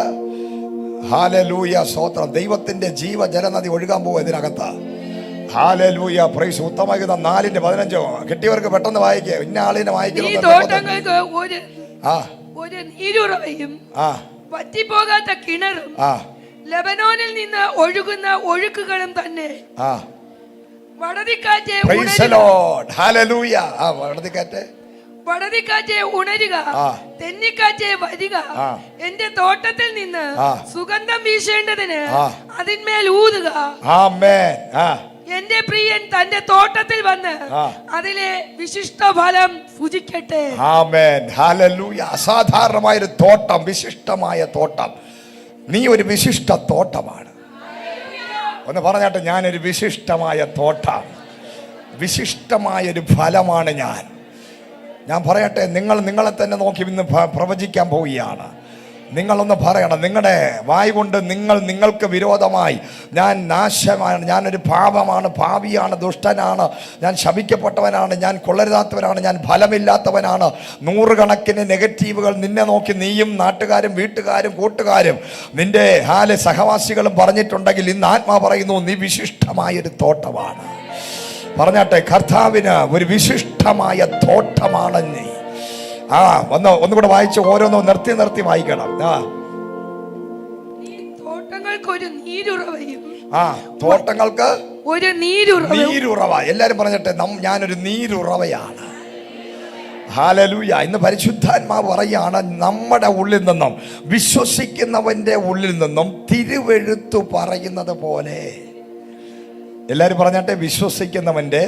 ഹല്ലേലൂയ, സ്തോത്രം. ദൈവത്തിന്റെ ജീവജലനദി ഒഴുകാൻ പോകും ഇതിനകത്ത്. Hallelujah, price. ഉത്തമഗീതം 4:15 കിട്ടിയവർക്ക് പെട്ടെന്ന് വായിക്കേ. ഇന്ന ആളിനെ വായിക്കുന്നു. ഒരു നീരുറവയും വറ്റിപ്പോകാത്ത കിണറും ലെബനോനിൽ നിന്ന് ഒഴുകുന്ന ഒഴുക്കുകളും തന്നെ. വടതിക്കാറ്റേ ഉണരുക, തെന്നിക്കാറ്റേ വരിക, എന്റെ തോട്ടത്തിൽ നിന്ന് സുഗന്ധം വീശേണ്ടതിന് അതിന്മേൽ ഊതുക. എന്റെ പ്രിയൻ തന്റെ തോട്ടത്തിൽ വന്ന് അതിലെ വിശിഷ്ട ഫലം ഭുജിക്കട്ടെ. അസാധാരണമായൊരു തോട്ടം, വിശിഷ്ടമായ തോട്ടം. നീ ഒരു വിശിഷ്ട തോട്ടമാണ്. ഒന്ന് പറഞ്ഞാട്ടെ, ഞാനൊരു വിശിഷ്ടമായ തോട്ടം, വിശിഷ്ടമായൊരു ഫലമാണ് ഞാൻ പറയട്ടെ, നിങ്ങളെ തന്നെ നോക്കി ഇന്ന് പ്രവചിക്കാൻ പോവുകയാണ്. നിങ്ങളൊന്ന് പറയണം, നിങ്ങളുടെ വായ് കൊണ്ട് നിങ്ങൾക്ക് വിരോധമായി ഞാൻ നാശമാണ്, ഞാനൊരു പാപമാണ്, പാപിയാണ്, ദുഷ്ടനാണ്, ഞാൻ ശപിക്കപ്പെട്ടവനാണ്, ഞാൻ കൊള്ളരുതാത്തവനാണ്, ഞാൻ ഫലമില്ലാത്തവനാണ്, 100 കണക്കിന് നെഗറ്റീവുകൾ നിന്നെ നോക്കി നീയും നാട്ടുകാരും വീട്ടുകാരും കൂട്ടുകാരും നിന്റെ സഹവാസികളും പറഞ്ഞിട്ടുണ്ടെങ്കിൽ ഇന്ന് ആത്മാ പറയുന്നു, നീ വിശിഷ്ടമായൊരു തോട്ടമാണ്. പറഞ്ഞാട്ടെ, കർത്താവിന് ഒരു വിശിഷ്ടമായ തോട്ടമാണ് നീ. ഒന്നുകൂടെ വായിച്ച് ഓരോന്നോ നിർത്തി വായിക്കണം. തോട്ടങ്ങൾക്ക് ഒരു നീരുറവ. എല്ലാരും പറഞ്ഞിട്ടെ, ഞാനൊരു നീരുറവയാണ്. ഹല്ലേലൂയ. ഇന്ന് പരിശുദ്ധാത്മാവ് പറയാണ്, നമ്മുടെ ഉള്ളിൽ നിന്നും, വിശ്വസിക്കുന്നവന്റെ ഉള്ളിൽ നിന്നും തിരുവെഴുത്തു പറയുന്നത് പോലെ. എല്ലാരും പറഞ്ഞാട്ടെ, വിശ്വസിക്കുന്നവന്റെ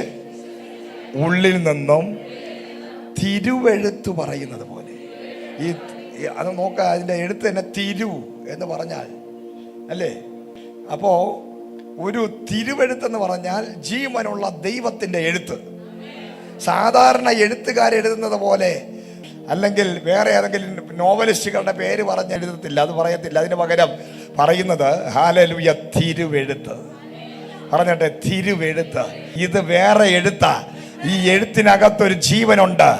ഉള്ളിൽ നിന്നും തിരുവെഴുത്ത് പറയുന്നത് പോലെ. അത് നോക്ക, അതിൻ്റെ എഴുത്ത് തന്നെ തിരു എന്ന് പറഞ്ഞാൽ അല്ലേ. അപ്പോ ഒരു തിരുവെഴുത്തെന്ന് പറഞ്ഞാൽ ജീവനുള്ള ദൈവത്തിൻ്റെ എഴുത്ത്. സാധാരണ എഴുത്തുകാരെഴുതുന്നത് പോലെ, അല്ലെങ്കിൽ വേറെ ഏതെങ്കിലും നോവലിസ്റ്റുകളുടെ പേര് പറഞ്ഞ് എഴുതത്തില്ല, അത് പറയത്തില്ല. അതിന് പകരം പറയുന്നത് ഹല്ലേലൂയ തിരുവെഴുത്ത്. പറഞ്ഞിട്ടെ, തിരുവെഴുത്ത്. ഇത് വേറെ എഴുത്താ. ഈ എഴുത്തിനകത്തൊരു ജീവനുണ്ട്.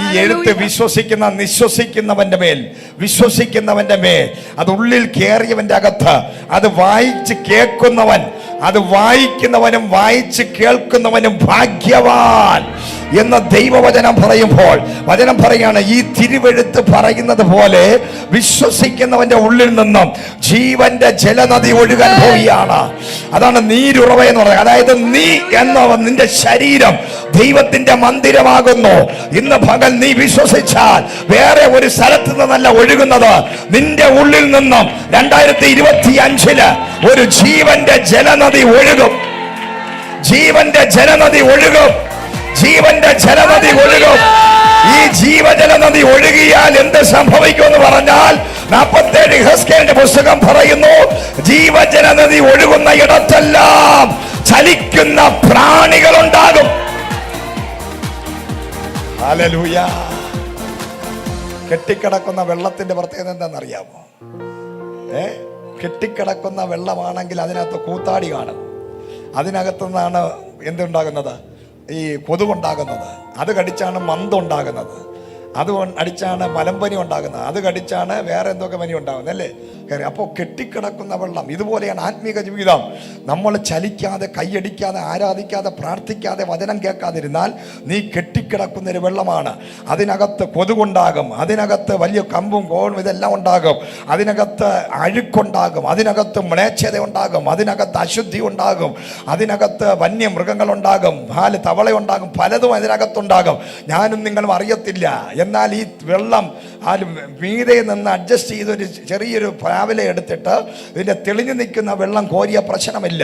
ഈ എഴുത്ത് വിശ്വസിക്കുന്നവന്റെ മേൽ, വിശ്വസിക്കുന്നവന്റെ മേൽ, അത് ഉള്ളിൽ കയറിയവന്റെ അകത്ത്, അത് വായിച്ച് കേൾക്കുന്നവൻ, അത് വായിക്കുന്നവനും വായിച്ച് കേൾക്കുന്നവനും ഭാഗ്യവാൻ എന്ന് ദൈവവചനം പറയുമ്പോൾ വചനം പറയാണ്, ഈ തിരുവെഴുത്ത് പറയുന്നത് പോലെ വിശ്വസിക്കുന്നവന്റെ ഉള്ളിൽ നിന്നും ജീവന്റെ ജലനദി ഒഴുകാൻ പോവുകയാണ്. അതാണ് നീരുറവ എന്ന് പറയുന്നത്. അതായത് നീ എന്ന നിന്റെ ശരീരം ദൈവത്തിന്റെ മന്ദിരമാകുന്നു. ഇന്ന് പകൽ നീ വിശ്വസിച്ചാൽ വേറെ ഒരു സ്ഥലത്ത് നിന്നല്ല ഒഴുകുന്നത്, നിന്റെ ഉള്ളിൽ നിന്നും 2025 ഒരു ജീവന്റെ ജലനദി ഒഴുകും. ജീവന്റെ ജലനദി ഒഴുകും. ജീവന്റെ ജലനദി ഒഴുകും. ഈ ജീവജലനദി ഒഴുകിയാൽ എന്ത് സംഭവിക്കുമെന്ന് പറഞ്ഞാൽ 47 ഹെസ്കേലിന്റെ പുസ്തകം പറയുന്നു, ജീവജലനദി ഒഴുകുന്ന ഇടത്തെല്ലാം ചലിക്കുന്ന പ്രാണികൾ ഉണ്ടാകും. ഹല്ലേലൂയ. കെട്ടിക്കിടക്കുന്ന വെള്ളത്തിന്റെ പ്രത്യേകത എന്താണെന്നറിയാമോ? കെട്ടിക്കിടക്കുന്ന വെള്ളമാണെങ്കിൽ അതിനകത്ത് കൂത്താടി കാണും. അതിനകത്തുനിന്നാണ് എന്തുണ്ടാകുന്നത്? ഈ കൊതുകുണ്ടാകുന്നത്. അത് കടിച്ചാണ് മന്തുണ്ടാകുന്നത്. അത് അടിച്ചാണ് മലമ്പനി ഉണ്ടാകുന്നത്. അത് കടിച്ചാണ് വേറെ എന്തൊക്കെ പനി ഉണ്ടാകുന്നത് അല്ലേ. അപ്പോൾ കെട്ടിക്കിടക്കുന്ന വെള്ളം. ഇതുപോലെയാണ് ആത്മീക ജീവിതം. നമ്മൾ ചലിക്കാതെ, കൈയടിക്കാതെ, ആരാധിക്കാതെ, പ്രാർത്ഥിക്കാതെ, വചനം കേൾക്കാതിരുന്നാൽ നീ കെട്ടിക്കിടക്കുന്ന ഒരു വെള്ളമാണ്. അതിനകത്ത് കൊതുകുണ്ടാകും, അതിനകത്ത് വലിയ കമ്പും കോണും ഇതെല്ലാം ഉണ്ടാകും, അതിനകത്ത് അഴുക്കുണ്ടാകും, അതിനകത്ത് മ്ലേച്ഛത ഉണ്ടാകും, അതിനകത്ത് അശുദ്ധി ഉണ്ടാകും, അതിനകത്ത് വന്യമൃഗങ്ങളുണ്ടാകും, തവളയുണ്ടാകും, പലതും അതിനകത്തുണ്ടാകും. ഞാനും നിങ്ങളും അറിയത്തില്ല. എന്നാൽ ഈ വെള്ളം മീതെ നിന്ന് അഡ്ജസ്റ്റ് ചെയ്തൊരു ചെറിയൊരു രാവിലെ എടുത്തിട്ട് ഇതിൻ്റെ തെളിഞ്ഞു നിൽക്കുന്ന വെള്ളം കോരിയ പ്രശ്നമില്ല.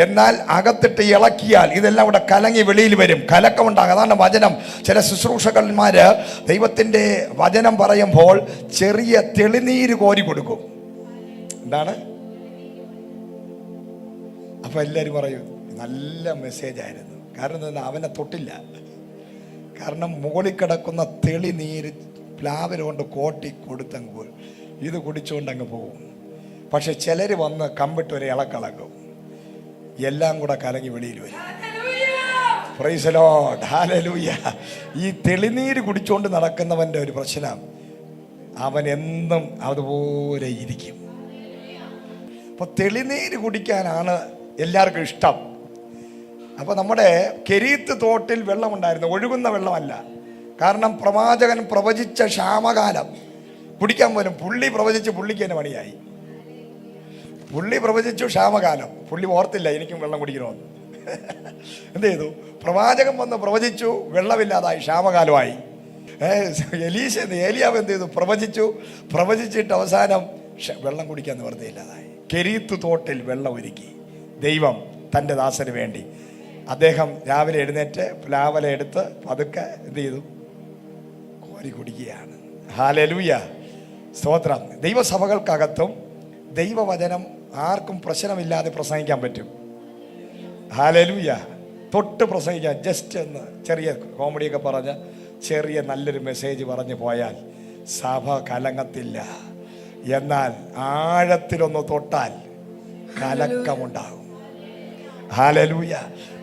എന്നാൽ അകത്തിട്ട് ഇളക്കിയാൽ ഇതെല്ലാം കൂടെ കലങ്ങി വെളിയിൽ വരും, കലക്കമുണ്ടാകും. അതാണ് വചനം. ചില ശുശ്രൂഷകന്മാര് ദൈവത്തിൻ്റെ വചനം പറയുമ്പോൾ ചെറിയ തെളിനീര് കോരി കൊടുക്കും. എന്താണ്? അപ്പൊ എല്ലാവരും പറയും നല്ല മെസ്സേജ് ആയിരുന്നു. കാരണം അവനെ തൊട്ടില്ല. കാരണം മുകളിൽ കിടക്കുന്ന തെളിനീര് പ്ലാവിൽ കൊണ്ട് കോട്ടി കൊടുത്തങ്ങ് പോരും. ഇത് കുടിച്ചുകൊണ്ട് അങ്ങ് പോകും. പക്ഷെ ചിലർ വന്ന് കമ്പിട്ട് ഒരു ഇളക്കളക്കും, എല്ലാം കൂടെ കലങ്ങി വെളിയിൽ വരും. Price the Lord, hallelujah. ഈ തെളിനീര് കുടിച്ചുകൊണ്ട് നടക്കുന്നവൻ്റെ ഒരു പ്രശ്നം, അവൻ എന്നും അതുപോലെ ഇരിക്കും. അപ്പൊ തെളിനീര് കുടിക്കാനാണ് എല്ലാവർക്കും ഇഷ്ടം. അപ്പൊ നമ്മുടെ കെരീത്ത് തോട്ടിൽ വെള്ളമുണ്ടായിരുന്നു, ഒഴുകുന്ന വെള്ളമല്ല. കാരണം പ്രവാചകൻ പ്രവചിച്ച ക്ഷാമകാലം കുടിക്കാൻ പോലും പുള്ളി പ്രവചിച്ച് പുള്ളിക്ക് തന്നെ പണിയായി. പുള്ളി പ്രവചിച്ചു ക്ഷാമകാലം, പുള്ളി ഓർത്തില്ല എനിക്കും വെള്ളം കുടിക്കണമെന്ന്. എന്ത് ചെയ്തു? പ്രവാചകൻ വന്ന് പ്രവചിച്ചു, വെള്ളമില്ലാതായി, ക്ഷാമകാലമായി. ഏലിയാവ് എന്ത് ചെയ്തു? പ്രവചിച്ചിട്ട് അവസാനം വെള്ളം കുടിക്കാൻ നിവൃത്തിയില്ലാതായി. കെരീത്ത് തോട്ടിൽ വെള്ളം ഒരുക്കി ദൈവം തൻ്റെ ദാസന് വേണ്ടി. അദ്ദേഹം രാവിലെ എഴുന്നേറ്റ് പ്ലാവല എടുത്ത് പതുക്കെ എന്ത് ചെയ്തു? കോരി കുടിക്കുകയാണ്. ഹല്ലേലൂയ, സ്തോത്രം. ദൈവസഭകൾക്കകത്തും ദൈവവചനം ആർക്കും പ്രശ്നമില്ലാതെ പ്രസംഗിക്കാൻ പറ്റും. ഹല്ലേലൂയ. തൊട്ട് പ്രസംഗിക്കാൻ, ജസ്റ്റ് ഒന്ന് ചെറിയ കോമഡിയൊക്കെ പറഞ്ഞ് ചെറിയ നല്ലൊരു മെസ്സേജ് പറഞ്ഞു പോയാൽ സഭ കലങ്ങത്തില്ല. എന്നാൽ ആഴത്തിലൊന്ന് തൊട്ടാൽ കലക്കമുണ്ടാകും. ഹല്ലേലൂയ.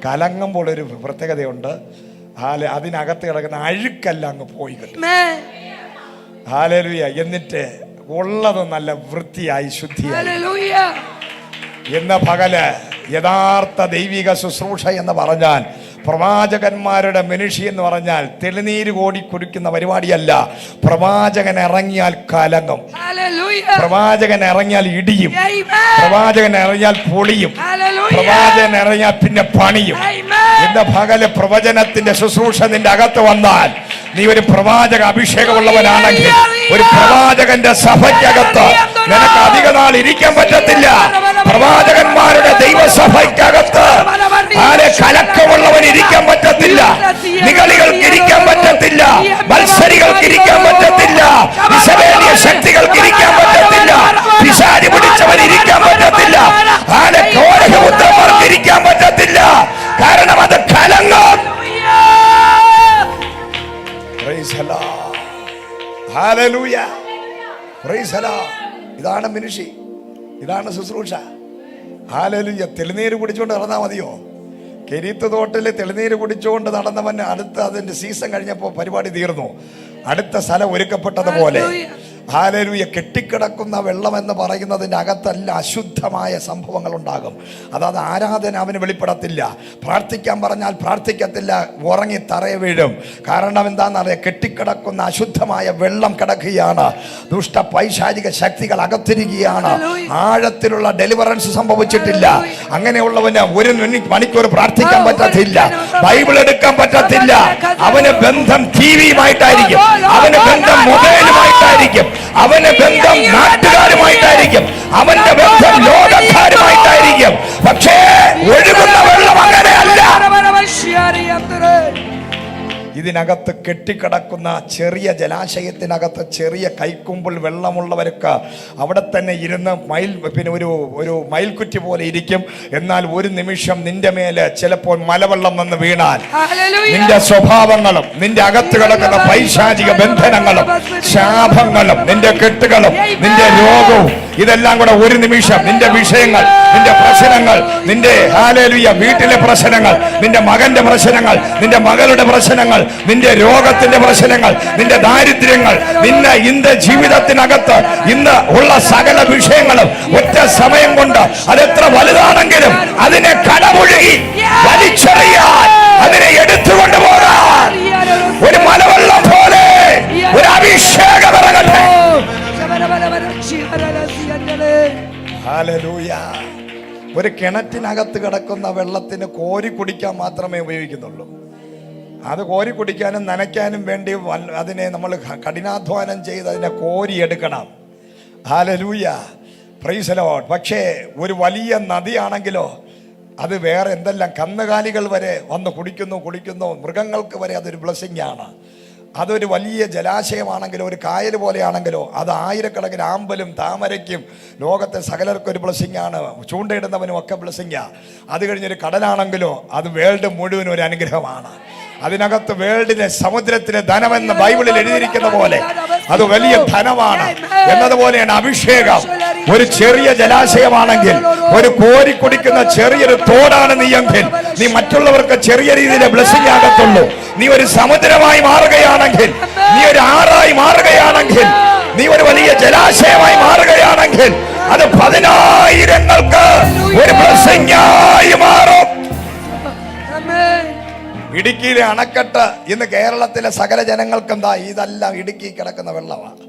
കലങ്ങുമ്പോൾ ഒരു പ്രത്യേകതയുണ്ട്. അതിനകത്ത് കിടക്കുന്ന അഴുക്കെല്ലാം അങ്ങ് പോയി കിട്ടും. ഹല്ലേലൂയ. എന്നിട്ട് ഉള്ളത് നല്ല വൃത്തിയായി, ശുദ്ധിയായി. ഇന്ന് പകല് യഥാർത്ഥ ദൈവിക ശുശ്രൂഷ എന്ന് പറഞ്ഞാൽ, പ്രവാചകന്മാരുടെ മിനിഷി എന്ന് പറഞ്ഞാൽ തെളിനീര് കോടി കുടിക്കുന്ന പരിപാടിയല്ല. പ്രവാചകൻ ഇറങ്ങിയാൽ കലങ്ങും, പ്രവാചകൻ ഇറങ്ങിയാൽ ഇടിയും, പ്രവാചകൻ ഇറങ്ങിയാൽ പൊളിയും, പ്രവാചകൻ ഇറങ്ങിയാൽ പിന്നെ പണിയും. ഇന്ന് പകല് പ്രവചനത്തിന്റെ ശുശ്രൂഷ നിന്റെ അകത്ത് വന്നാൽ, നീ ഒരു പ്രവാചക അഭിഷേകമുള്ളവനാണെങ്കിൽ, ഒരു പ്രവാചകന്റെ സഭയ്ക്കകത്ത് നിനക്ക് അധിക നാൾ ഇരിക്കാൻ പറ്റത്തില്ല. പ്രവാചകന്മാരുടെ ദൈവസഭയ്ക്കകത്ത് കലക്കമുള്ളവൻ ഇരിക്കാൻ പറ്റത്തില്ല, നിഗളികൾക്ക് ഇരിക്കാൻ പറ്റത്തില്ല. മത്സരികൾക്ക് ഇരിക്കാൻ പറ്റത്തില്ല, ഇസ്രായേലിയ ശക്തികൾക്ക് ഇരിക്കാൻ പറ്റത്തില്ല, പിശാച് പിടിച്ചവർ ഇരിക്കാൻ പറ്റത്തില്ല, കോരഹപുത്രന്മാർക്ക് ഇരിക്കാൻ പറ്റത്തില്ല. കാരണം അത് കലങ്ങും. Praise the Lord. Hallelujah. Praise the Lord. ഇതാണ് മിനിഷി, ഇതാണ് ശുശ്രൂഷ. ഹാലലൂയ. തെളിനീര് കുടിച്ചുകൊണ്ട് നടന്നാൽ മതിയോ? കെരീത്ത് തോട്ടിൽ തെളിനീര് കുടിച്ചുകൊണ്ട് നടന്നവൻ അടുത്ത അതിന്റെ സീസൺ കഴിഞ്ഞപ്പോൾ പരിപാടി തീർന്നു. അടുത്ത സ്ഥലം ഒരുക്കപ്പെട്ടതുപോലെ ഹാലലൂയ. കെട്ടിക്കിടക്കുന്ന വെള്ളം എന്ന് പറയുന്നതിൻ്റെ അകത്തല്ല അശുദ്ധമായ സംഭവങ്ങൾ ഉണ്ടാകും. അതായത് ആരാധന അവന് വെളിപ്പെടത്തില്ല, പ്രാർത്ഥിക്കാൻ പറഞ്ഞാൽ പ്രാർത്ഥിക്കത്തില്ല, ഉറങ്ങി തറയെ വീഴും. കാരണം എന്താണെന്നറിയാം, കെട്ടിക്കിടക്കുന്ന അശുദ്ധമായ വെള്ളം കിടക്കുകയാണ്. ദുഷ്ട പൈശാചിക ശക്തികൾ അകത്തിരിക്കുകയാണ്. ആഴത്തിലുള്ള ഡെലിവറൻസ് സംഭവിച്ചിട്ടില്ല. അങ്ങനെയുള്ളവന് ഒരു മണിക്കൂർ പ്രാർത്ഥിക്കാൻ പറ്റത്തില്ല, ബൈബിൾ എടുക്കാൻ പറ്റത്തില്ല. അവന് ബന്ധം ടിവിയുമായിട്ടായിരിക്കും, അവന് ബന്ധം മൊബൈലുമായിട്ടായിരിക്കും, അവന്റെ ബന്ധം നാട്ടുകാരുമായിട്ടായിരിക്കും, അവന്റെ ബന്ധം ലോകക്കാരുമായിട്ടായിരിക്കും. പക്ഷേ ഒഴുകുന്ന വെള്ളം അങ്ങനെയല്ല. ഇതിനകത്ത് കെട്ടിക്കിടക്കുന്ന ചെറിയ ജലാശയത്തിനകത്ത് ചെറിയ കൈക്കുമ്പിൾ വെള്ളമുള്ളവർക്ക് അവിടെ തന്നെ ഇരുന്ന് പിന്നെ ഒരു മയിൽക്കുറ്റി പോലെ ഇരിക്കും. എന്നാൽ ഒരു നിമിഷം നിന്റെ മേലെ ചിലപ്പോൾ മലവെള്ളം വന്ന് വീണാൽ നിന്റെ സ്വഭാവങ്ങളും നിന്റെ അകത്ത് കിടക്കുന്ന പൈശാചിക ബന്ധനങ്ങളും ശാപങ്ങളും നിന്റെ കെട്ടുകളും നിന്റെ രോഗവും ഇതെല്ലാം കൂടെ ഒരു നിമിഷം നിന്റെ വിഷയങ്ങൾ, നിന്റെ പ്രശ്നങ്ങൾ, നിന്റെ ഹല്ലേലൂയ വീട്ടിലെ പ്രശ്നങ്ങൾ, നിന്റെ മകന്റെ പ്രശ്നങ്ങൾ, നിന്റെ മകളുടെ പ്രശ്നങ്ങൾ, നിന്റെ രോഗത്തിന്റെ പ്രശ്നങ്ങൾ, നിന്റെ ദാരിദ്ര്യങ്ങൾ, ഇന്ന് ജീവിതത്തിനകത്ത് ഇന്ന് ഉള്ള സകല വിഷയങ്ങളും ഒറ്റ സമയം കൊണ്ട് അതെത്ര വലുതാണെങ്കിലും അതിനെ കടമുഴുകി വലിച്ചെറിയാൻ, അതിനെ എടുത്തുകൊണ്ട് പോകാൻ ഒരു മലവെള്ളം പോലെ ഒരു അഭിഷേകം ഇറങ്ങട്ടെ. ഹല്ലേലൂയ. ഒരു കിണറ്റിനകത്ത് കിടക്കുന്ന വെള്ളത്തിന് കോരി കുടിക്കാൻ മാത്രമേ ഉപയോഗിക്കുന്നുള്ളൂ. അത് കോരി കുടിക്കാനും നനയ്ക്കാനും വേണ്ടി അതിനെ നമ്മൾ കഠിനാധ്വാനം ചെയ്ത് അതിനെ കോരിയെടുക്കണം. ഹല്ലേലൂയ. Praise the Lord. പക്ഷേ ഒരു വലിയ നദിയാണെങ്കിലോ അത് വേറെ എന്തെല്ലാം കന്നുകാലികൾ വരെ വന്ന് കുടിക്കുന്നു, മൃഗങ്ങൾക്ക് വരെ അതൊരു ബ്ലെസ്സിംഗ് ആണ്. അതൊരു വലിയ ജലാശയമാണെങ്കിലോ ഒരു കായൽ പോലെയാണെങ്കിലോ അത് ആയിരക്കണക്കിന് ആമ്പലും താമരയ്ക്കും ലോകത്തെ സകലർക്കും ഒരു ബ്ലെസ്സിംഗ് ആണ്, ചൂണ്ടയിടുന്നവനും ഒക്കെ ബ്ലെസ്സിംഗാണ്. അത് കഴിഞ്ഞൊരു കടലാണെങ്കിലോ അത് വേൾഡ് മുഴുവനും ഒരു അനുഗ്രഹമാണ്. അതിനകത്ത് വേൾഡിലെ സമുദ്രത്തിലെ ധനമെന്ന് ബൈബിളിൽ എഴുതിയിരിക്കുന്ന പോലെ അത് വലിയ ധനമാണ് എന്നതുപോലെയാണ് അഭിഷേകം. ഒരു ചെറിയ ജലാശയമാണെങ്കിൽ, ഒരു കോരി കുടിക്കുന്ന ചെറിയൊരു തോടാണ് നീയെങ്കിൽ നീ മറ്റുള്ളവർക്ക് ചെറിയ രീതിയിലെ ബ്ലെസ്സിംഗ് ആകത്തുള്ളൂ. നീ ഒരു സമുദ്രമായി മാറുകയാണെങ്കിൽ, നീ ഒരു ആറായി മാറുകയാണെങ്കിൽ, നീ ഒരു വലിയ ജലാശയമായി മാറുകയാണെങ്കിൽ അത് 10,000-ങ്ങൾക്ക് ഒരു ബ്ലെസ്സിംഗ് ആയി മാറും. ഇടുക്കിയിലെ അണക്കെട്ട് ഇന്ന് കേരളത്തിലെ സകല ജനങ്ങൾക്കും ഇതെല്ലാം ഇടുക്കി കിടക്കുന്ന വെള്ളമാണ്.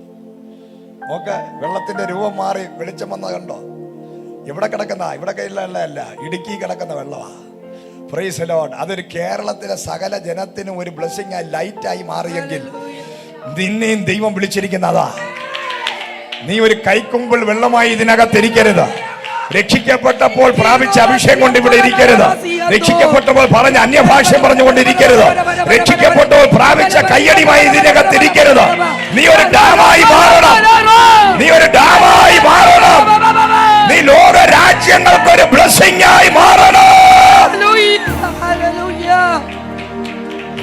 നോക്ക്, വെള്ളത്തിന്റെ രൂപം മാറി വെളിച്ചം വന്നത് കണ്ടോ? ഇവിടെ കിടക്കുന്ന ഇവിടെ കയ്യിലല്ല, ഇടുക്കി കിടക്കുന്ന വെള്ളമാണ്. Price the Lord. അതൊരു കേരളത്തിലെ സകല ജനത്തിനും ഒരു ബ്ലെസ്സിംഗ് ആയി ലൈറ്റായി മാറിയെങ്കിൽ നിന്നെയും ദൈവം വിളിച്ചിരിക്കുന്നതാ. നീ ഒരു കൈക്കുമ്പിൾ വെള്ളമായി ഇതിനകത്തിരിക്കരുത്. രക്ഷിക്കപ്പെട്ടപ്പോൾ പ്രാപിച്ച അഭിഷേകം കൊണ്ട് ഇവിടെ ഇരിക്കരുത്. രക്ഷിക്കപ്പെട്ടപ്പോൾ പറഞ്ഞ അന്യഭാഷ പറഞ്ഞുകൊണ്ടിരിക്കരുത്. രക്ഷിക്കപ്പെട്ടപ്പോൾ പ്രാപിച്ച കയ്യടിമായി ഇതിനകത്തിരിക്കരുത്. നീ ഒരു ഡാമായി മാറണം. നീ ഒരു ഡാമായി മാറണം. നീ ലോക രാജ്യങ്ങൾക്ക് ഒരു ബ്ലെസ്സിംഗ് ആയി മാറണം.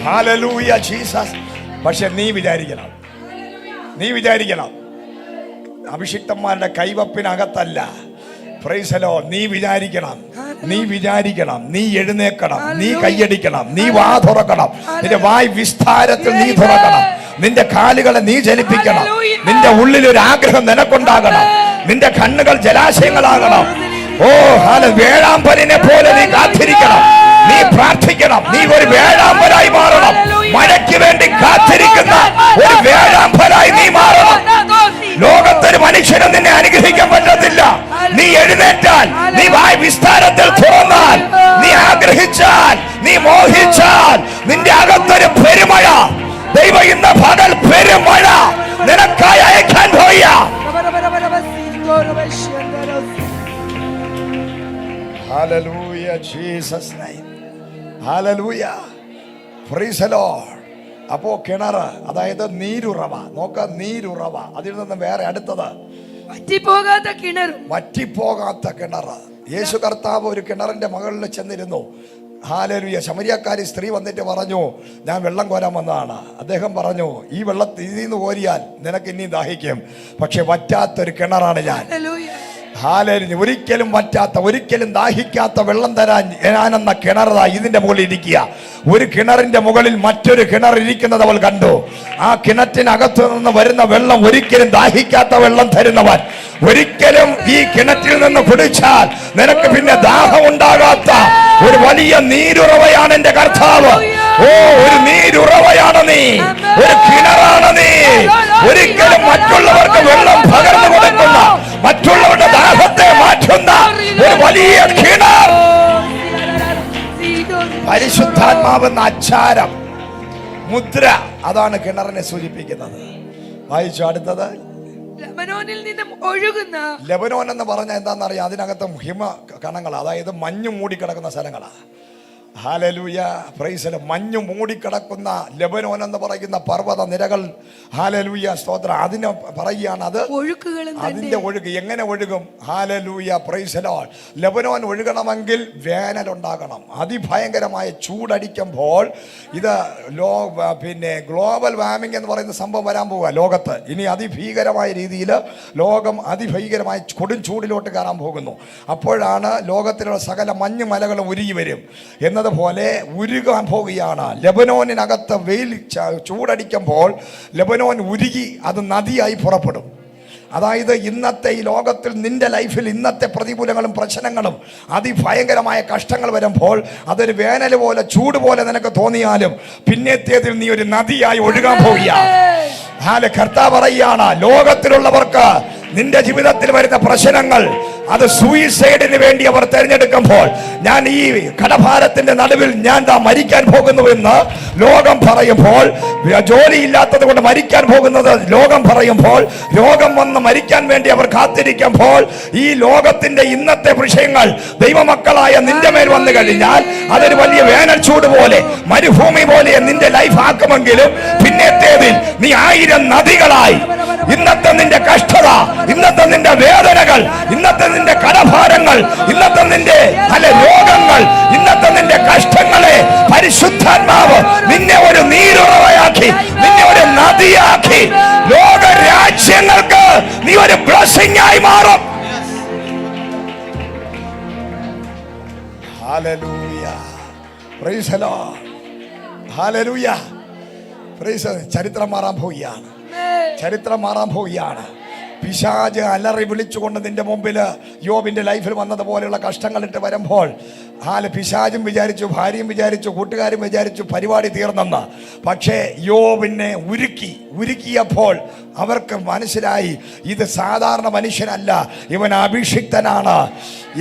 Hallelujah Jesus. പക്ഷെ നീ വിചാരിക്കണം അഭിഷിക്തന്മാരുടെ കൈവപ്പിനകത്തല്ല. Praise the lord. നീ വിചാരിക്കണം, നീ എഴുന്നേക്കണം, നീ കൈയടിക്കണം, നീ വാ തുറക്കണം, നിന്റെ വായ് വിസ്താരത്തിൽ നീ തുറക്കണം, നിന്റെ കാലുകളെ നീ ചലിപ്പിക്കണം, നിന്റെ ഉള്ളിൽ ഒരു ആഗ്രഹം നിനക്കുണ്ടാകണം, നിന്റെ കണ്ണുകൾ ജലാശയങ്ങളാകണം. ഓ വേഴാമ്പലിനെ പോലെ നീ കാത്തിരിക്കണം, നീ പ്രാർത്ഥിക്കണം, നീ ഒരു വേഴാമ്പലായി മാറണം. മഴയ്ക്ക് വേണ്ടി കാത്തിരിക്കുന്ന ഒരു വേഴാമ്പലായി നീ മാറണം. ലോകത്തൊരു മനുഷ്യനും നിന്നെ അനുഗ്രഹിക്കാൻ പറ്റത്തില്ല. നീ എഴുന്നേറ്റാൽ, നീ വായ് വിസ്താരത്തിൽ തുറന്നാൽ, നീ ആഗ്രഹിച്ചാൽ, നീ മോഹിച്ചാൽ, നിന്റെ അകത്തൊരു പെരുമഴ ദൈവം ഇന്ന് പകൽ പെരുമഴ നിനക്കായി അയക്കാൻ പോയ. Hallelujah, Jesus name. Hallelujah. Praise the Lord. അപ്പോ കിണറ്, അതായത് നീരുറവ. നോക്ക, നീരുറവ. അതിൽ നിന്ന് വേറെ അടുത്തത് വറ്റിപ്പോകാത്ത കിണർ. വറ്റിപ്പോകാത്ത കിണറ്. യേശു കർത്താവ് ഒരു കിണറിന്റെ മുകളിൽ ചെന്നിരുന്നു. ഹല്ലേലൂയ. ശമരിയക്കാരി സ്ത്രീ വന്നിട്ട് പറഞ്ഞു, ഞാൻ വെള്ളം കോരാൻ വന്നതാണ്. അദ്ദേഹം പറഞ്ഞു, ഈ വെള്ളത്തിൽ ഇതിൽ നിന്ന് കോരിയാൽ നിനക്ക് ഇനി ദാഹിക്കും, പക്ഷെ വറ്റാത്തൊരു കിണറാണ് ഞാൻ. ഹല്ലേലൂയ. ഒരിക്കലും വറ്റാത്ത, ഒരിക്കലും ദാഹിക്കാത്ത വെള്ളം തരാൻ ഞാനെന്ന കിണറാ ഇതിന്റെ മുകളിൽ ഇരിക്കുക. ഒരു കിണറിന്റെ മുകളിൽ മറ്റൊരു കിണർ ഇരിക്കുന്നത് അവൾ കണ്ടു. ആ കിണറ്റിനകത്തു നിന്ന് വരുന്ന വെള്ളം ഒരിക്കലും ദാഹിക്കാത്ത വെള്ളം തരുന്നവൻ. ഒരിക്കലും ഈ കിണറ്റിൽ നിന്ന് കുടിച്ചാൽ നിനക്ക് പിന്നെ ദാഹം ഉണ്ടാകാത്ത ഒരു വലിയ നീരുറവയാണ് എന്റെ കർത്താവ്. ഓ, ഒരു നീരുറവയാണ് നീ, ഒരു കിണറാണ് നീ. ഒരിക്കലും മറ്റുള്ളവർക്ക് വെള്ളം പകർന്നു കൊടുക്കുന്ന, മറ്റുള്ളവരുടെ ദാഹത്തെ മാറ്റുന്ന ഒരു വലിയ കിണർ. പരിശുദ്ധാത്മാവെന്ന അച്ചാരം, മുദ്ര, അതാണ് കിണറിനെ സൂചിപ്പിക്കുന്നത്. വായിച്ചു അടുത്തത്. ലെബനോനിൽ നിന്നും ഒഴുകുന്ന. ലെബനോൻ എന്ന് പറഞ്ഞാൽ എന്താണെന്നറിയാം? അതിനകത്ത് ഹിമ കണങ്ങൾ, അതായത് മഞ്ഞ് മൂടിക്കിടക്കുന്ന സ്ഥലങ്ങളാണ്. Hallelujah, praise the Lord. മഞ്ഞു മൂടിക്കിടക്കുന്ന ലെബനോൻ എന്ന് പറയുന്ന പർവ്വത നിരകൾ. ഹല്ലേലൂയ, സ്തോത്രം. അതിനെ പറയുകയാണ്, അത് അതിന്റെ ഒഴുക്ക്. എങ്ങനെ ഒഴുകും? Hallelujah, praise the lord. Lebanon ഒഴുകണമെങ്കിൽ വേനൽ ഉണ്ടാകണം. അതിഭയങ്കരമായ ചൂടടിക്കുമ്പോൾ ഇത് പിന്നെ ഗ്ലോബൽ വാർമിംഗ് എന്ന് പറയുന്ന സംഭവം വരാൻ പോവുക ലോകത്ത്. ഇനി അതിഭീകരമായ രീതിയിൽ ലോകം അതിഭീകരമായ കൊടും ചൂടിലോട്ട് കയറാൻ പോകുന്നു. അപ്പോഴാണ് ലോകത്തിലുള്ള സകല മഞ്ഞു മലകളും ഉരുകി വരും എന്നതുപോലെ ഉരുകാൻ പോവുകയാണ്. ലെബനോനിനകത്ത് വെയിൽ ചൂടടിക്കുമ്പോൾ ലെബനോൻ ഉരുകി അത് നദിയായി പുറപ്പെടും. അതായത് ഇന്നത്തെ ഈ ലോകത്തിൽ നിന്റെ ലൈഫിൽ ഇന്നത്തെ പ്രതികൂലങ്ങളും പ്രശ്നങ്ങളും അതിഭയങ്കരമായ കഷ്ടങ്ങൾ വരുമ്പോൾ അതൊരു വേനൽ പോലെ, ചൂട് പോലെ നിനക്ക് തോന്നിയാലും പിന്നത്തേതിൽ നീ ഒരു നദിയായി ഒഴുകാൻ പോവുകയാണ്. കർത്താവ് പറയുകയാണ്, ലോകത്തിലുള്ളവർക്ക് നിന്റെ ജീവിതത്തിൽ വരുന്ന പ്രശ്നങ്ങൾ അത് സൂയിസൈഡിന് വേണ്ടി അവർ തിരഞ്ഞെടുക്കുമ്പോൾ, ഞാൻ ഈ കടഭാരത്തിന്റെ നടുവിൽ ഞാൻ മരിക്കാൻ പോകുന്നുവെന്ന് ലോകം പറയുമ്പോൾ, ജോലിയില്ലാത്തത് കൊണ്ട് മരിക്കാൻ പോകുന്നത് ലോകം പറയുമ്പോൾ, രോഗം വന്ന് മരിക്കാൻ വേണ്ടി അവർ കാത്തിരിക്കുമ്പോൾ, ഈ ലോകത്തിന്റെ ഇന്നത്തെ വിഷയങ്ങൾ ദൈവമക്കളായ നിന്റെ മേൽ വന്നു കഴിഞ്ഞാൽ അതൊരു വലിയ വേനൽ ചൂട് പോലെ, മരുഭൂമി പോലെ നിന്റെ ലൈഫ് ആക്കുമെങ്കിലും പിന്നത്തേതിൽ നീ 1000 നദികളായി. ഇന്നത്തെ നിന്റെ കഷ്ടത, ഇന്നത്തെ നിന്റെ വേദനകൾ, ഇന്നത്തെ നിന്റെ കടഭാരങ്ങൾ, ഇന്നത്തെ നിന്റെ രോഗങ്ങൾ, ഇന്നത്തെ നിന്റെ കഷ്ടങ്ങളെ പരിശുദ്ധാത്മാവ് നിന്നെ ഒരു നീരുറവയാക്കി, നിന്നെ ഒരു നദിയാക്കി, ലോക രാജ്യങ്ങൾക്ക് നീ ഒരു ബ്ലെസ്സിംഗ് ആയി മാറും. Hallelujah, praise the Lord. Hallelujah, praise. ചരിത്രം മാറാൻ പോവുകയാണ്, ചരിത്രം മാറാൻ പോവുകയാണ്. പിശാച് അലറി വിളിച്ചുകൊണ്ട് നിന്റെ മുമ്പിൽ യോബിന്റെ ലൈഫിൽ വന്നതുപോലെയുള്ള കഷ്ടങ്ങളിട്ട് വരുമ്പോൾ, പിശാചും വിചാരിച്ചു, ഭാര്യയും വിചാരിച്ചു, കൂട്ടുകാരും വിചാരിച്ചു പരിപാടി തീർന്നെന്ന്. പക്ഷേ യോബിനെ ഉരുക്കിയപ്പോൾ അവർക്ക് മനസ്സിലായി, ഇത് സാധാരണ മനുഷ്യനല്ല, ഇവൻ അഭിഷിക്തനാണ്,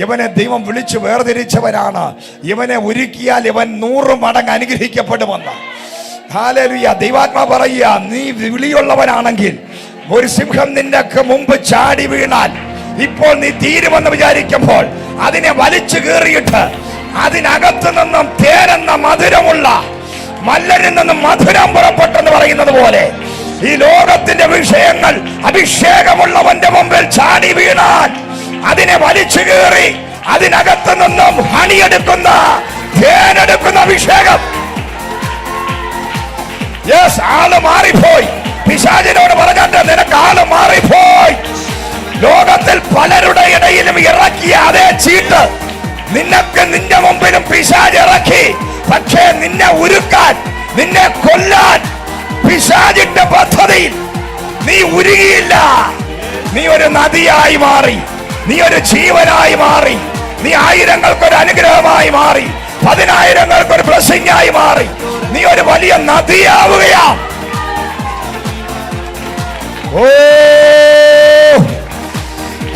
ഇവനെ ദൈവം വിളിച്ചു വേർതിരിച്ചവനാണ്, ഇവനെ ഉരുക്കിയാൽ ഇവൻ 100 മടങ്ങ് അനുഗ്രഹിക്കപ്പെടുമെന്ന്. ഹല്ലേലൂയ. ദൈവാത്മാ പറയുക, നീ വിളിയുള്ളവനാണെങ്കിൽ ഒരു സിംഹം നിന്റെ മുമ്പ് ചാടി വീണാൽ ഇപ്പോൾ നീ തീരുമെന്ന് വിചാരിക്കുമ്പോൾ അതിനെ വലിച്ചു കീറിയിട്ട് അതിനകത്തു നിന്നും തേനെന്ന മധുരമുള്ള മല്ലരിൽ നിന്നും മധുരം പുറപ്പെട്ടെന്ന് പറയുന്നത് പോലെ ഈ ലോകത്തിന്റെ വിഷയങ്ങൾ അഭിഷേകമുള്ളവന്റെ മുമ്പിൽ ചാടി വീണാൽ അതിനെ വലിച്ചു കീറി അതിനകത്തു നിന്നും ഹണിയെടുക്കുന്ന, തേനെടുക്കുന്ന അഭിഷേകം. യെസ്, ആള് മാറിപ്പോയി. പിശാചിനോട് പറഞ്ഞിട്ട്, നിനക്ക് ആള് മാറിപ്പോയി. ലോകത്തിൽ പലരുടെ ഇടയിലും ഇറക്കിയ അതേ ചീട്ട് നിനക്ക് നിന്റെ മുമ്പിലും പിശാച് ഇറക്കി. പക്ഷേ നിന്നെ ഉരുക്കാൻ, നിന്നെ കൊല്ലാൻ പിശാചിന്റെ പദ്ധതിയിൽ നീ ഉരുകിയില്ല. നീ ഒരു നദിയായി മാറി, നീ ഒരു ജീവനായി മാറി, നീ ആയിരങ്ങൾക്കൊരു അനുഗ്രഹമായി മാറി, 10,000-ങ്ങൾക്കൊരു ബ്ലെസ്സിംഗ് ആയി മാറി. നീ ഒരു വലിയ നദിയാവുകയാ. ഓ,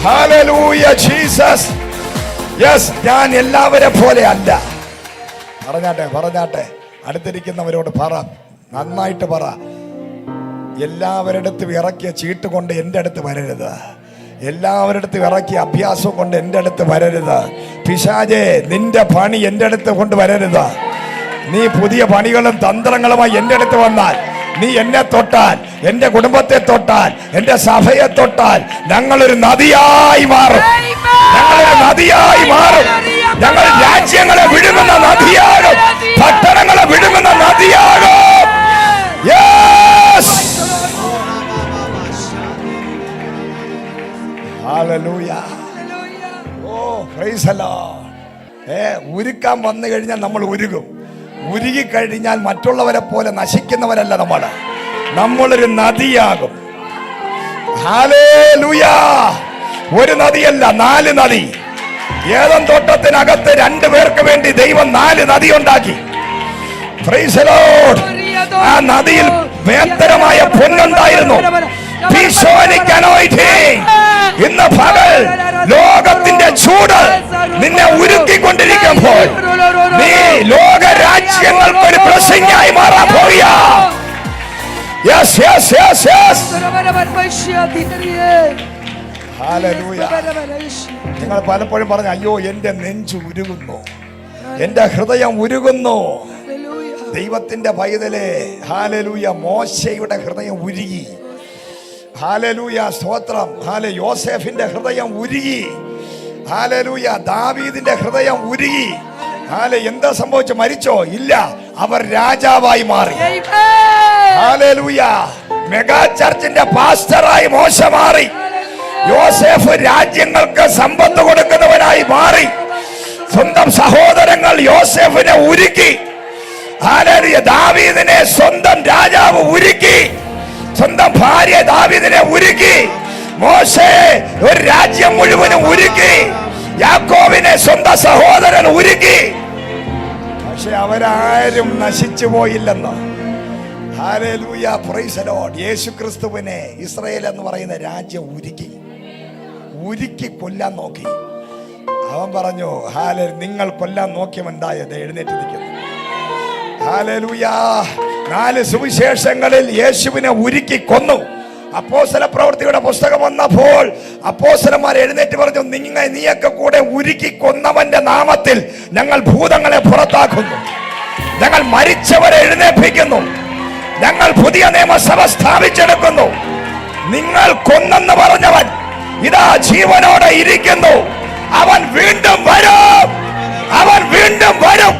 ഹല്ലേലൂയ, ജീസസ്. യെസ്, ഞാൻ എല്ലാവരെ പോലെ അല്ല. പറഞ്ഞാട്ടെ അടുത്തിരിക്കുന്നവരോട് പറ, നന്നായിട്ട് പറ. എല്ലാവരിടത്തും ഇറക്കിയ ചീട്ട് കൊണ്ട് എൻ്റെ അടുത്ത് വരരുത്. എല്ലാവരിടത്തും ഇറക്കിയ അഭ്യാസം കൊണ്ട് എൻ്റെ അടുത്ത് വരരുത്. പിശാചേ, നിന്റെ പണി എൻ്റെ അടുത്ത് കൊണ്ട് വരരുത്. നീ പുതിയ പണികളും തന്ത്രങ്ങളുമായി എൻ്റെ അടുത്ത് വന്നാൽ, നീ എന്നെ തൊട്ടാൽ, എന്റെ കുടുംബത്തെ തൊട്ടാൽ, എന്റെ സഭയെ തൊട്ടാൽ, ഞങ്ങളൊരു നദിയായി മാറും. ഞങ്ങളൊരു നദിയായി മാറും. ഞങ്ങൾ രാജ്യങ്ങളെ വിഴുങ്ങുന്ന നദിയാകും. പട്ടണങ്ങളെ വിഴുങ്ങുന്ന നദിയാകും. Yes! Hallelujah. Oh, praise the Lord. ഉരുക്കാൻ വന്നു കഴിഞ്ഞാൽ നമ്മൾ ഉരുകും. ഉരുകി കഴിഞ്ഞാൽ മറ്റുള്ളവരെ പോലെ നശിക്കുന്നവരല്ല നമ്മളൊരു നദിയാകും. ഹല്ലേലൂയ. ഒരു നദിയല്ല, 4 നദി. ഏദൻ തോട്ടത്തിനകത്ത് 2 പേർക്ക് വേണ്ടി ദൈവം 4 നദി ഉണ്ടാക്കി. Price the Lord. ആ നദിയിൽ വേത്തരമായ പൊന്നുണ്ടായിരുന്നു. ഇന്ന് പകൽ ലോകത്തിന്റെ ചൂട് നിന്നെ ഉരുക്കിക്കൊണ്ടിരിക്കുമ്പോൾ നീ ലോക രാജ്യങ്ങൾക്ക് ഒരു ബ്ലെസ്സിംഗായി മാറാൻ പോവുകയാ. Yes, yes, yes, yes. Hallelujah. നിങ്ങൾ പലപ്പോഴും പറഞ്ഞു, അയ്യോ എന്റെ നെഞ്ച് ഉരുകുന്നു, എന്റെ ഹൃദയം ഉരുകുന്നു. ദൈവത്തിന്റെ പൈതലേ, ഹല്ലേലൂയ, മോശയുടെ ഹൃദയം ഉരുകി. ഹല്ലേലൂയ, സ്തോത്രം. യോസേഫിന്റെ ഹൃദയം ഉരുകി. ഹല്ലേലൂയ, ദാവീദിന്റെ ഹൃദയം ഉരുകി. എന്താ സംഭവിച്ചു? മരിച്ചോ? ഇല്ല, അവർ രാജാവായി മാറി. ഹല്ലേലൂയ. മെഗാ ചർച്ചിന്റെ പാസ്റ്ററായി മോശ മാറി. യോസേഫ് രാജ്യങ്ങൾക്ക് സമ്പത്ത് കൊടുക്കുന്നവനായി മാറി. സ്വന്തം സഹോദരങ്ങൾ യോസേഫിനെ ഉരുക്കി. ഹല്ലേലൂയ. ദാവീദിനെ സ്വന്തം രാജാവ് ഉരുക്കി. സ്വന്തം ഭാര്യ ദാവീദിനെ ഉരുക്കി. മോശെ ഒരു രാജ്യം മുഴുവനും ഉരുക്കി. യാക്കോബിനെ സ്വന്തം സഹോദരൻ ഉരുക്കി. പക്ഷെ അവരാരും നശിച്ചു പോയില്ലെന്ന്. Hallelujah, praise the lord. യേശുക്രിസ്തുവിനെ ഇസ്രായേൽ എന്ന് പറയുന്ന രാജ്യം ഉരുക്കി കൊല്ലാൻ നോക്കി. അവൻ പറഞ്ഞു, നിങ്ങൾ കൊല്ലാൻ നോക്കിയവണ്ടായത് എഴുന്നേറ്റ് നിൽക്കുന്നു. ഹല്ലേലൂയ. 4 സുവിശേഷങ്ങളിൽ യേശുവിനെ ഉരുക്കി കൊന്നു. അപ്പോസ്തല പ്രവൃത്തിയുടെ പുസ്തകം വന്നപ്പോൾ അപ്പോസ്തലന്മാർ എഴുന്നേറ്റ് പറഞ്ഞു, നീയൊക്കെ കൂടെ ഉരുക്കി കൊന്നവന്റെ നാമത്തിൽ ഞങ്ങൾ ഭൂതങ്ങളെ പുറത്താക്കുന്നു, ഞങ്ങൾ മരിച്ചവരെ എഴുന്നേൽപ്പിക്കുന്നു, ഞങ്ങൾ പുതിയ നിയമസഭ സ്ഥാപിച്ചെടുക്കുന്നു. നിങ്ങൾ കൊന്നെന്ന് പറഞ്ഞവൻ ഇതാ ജീവനോടെ ഇരിക്കുന്നു. അവൻ വീണ്ടും വരും. അവൻ വീണ്ടും വരും.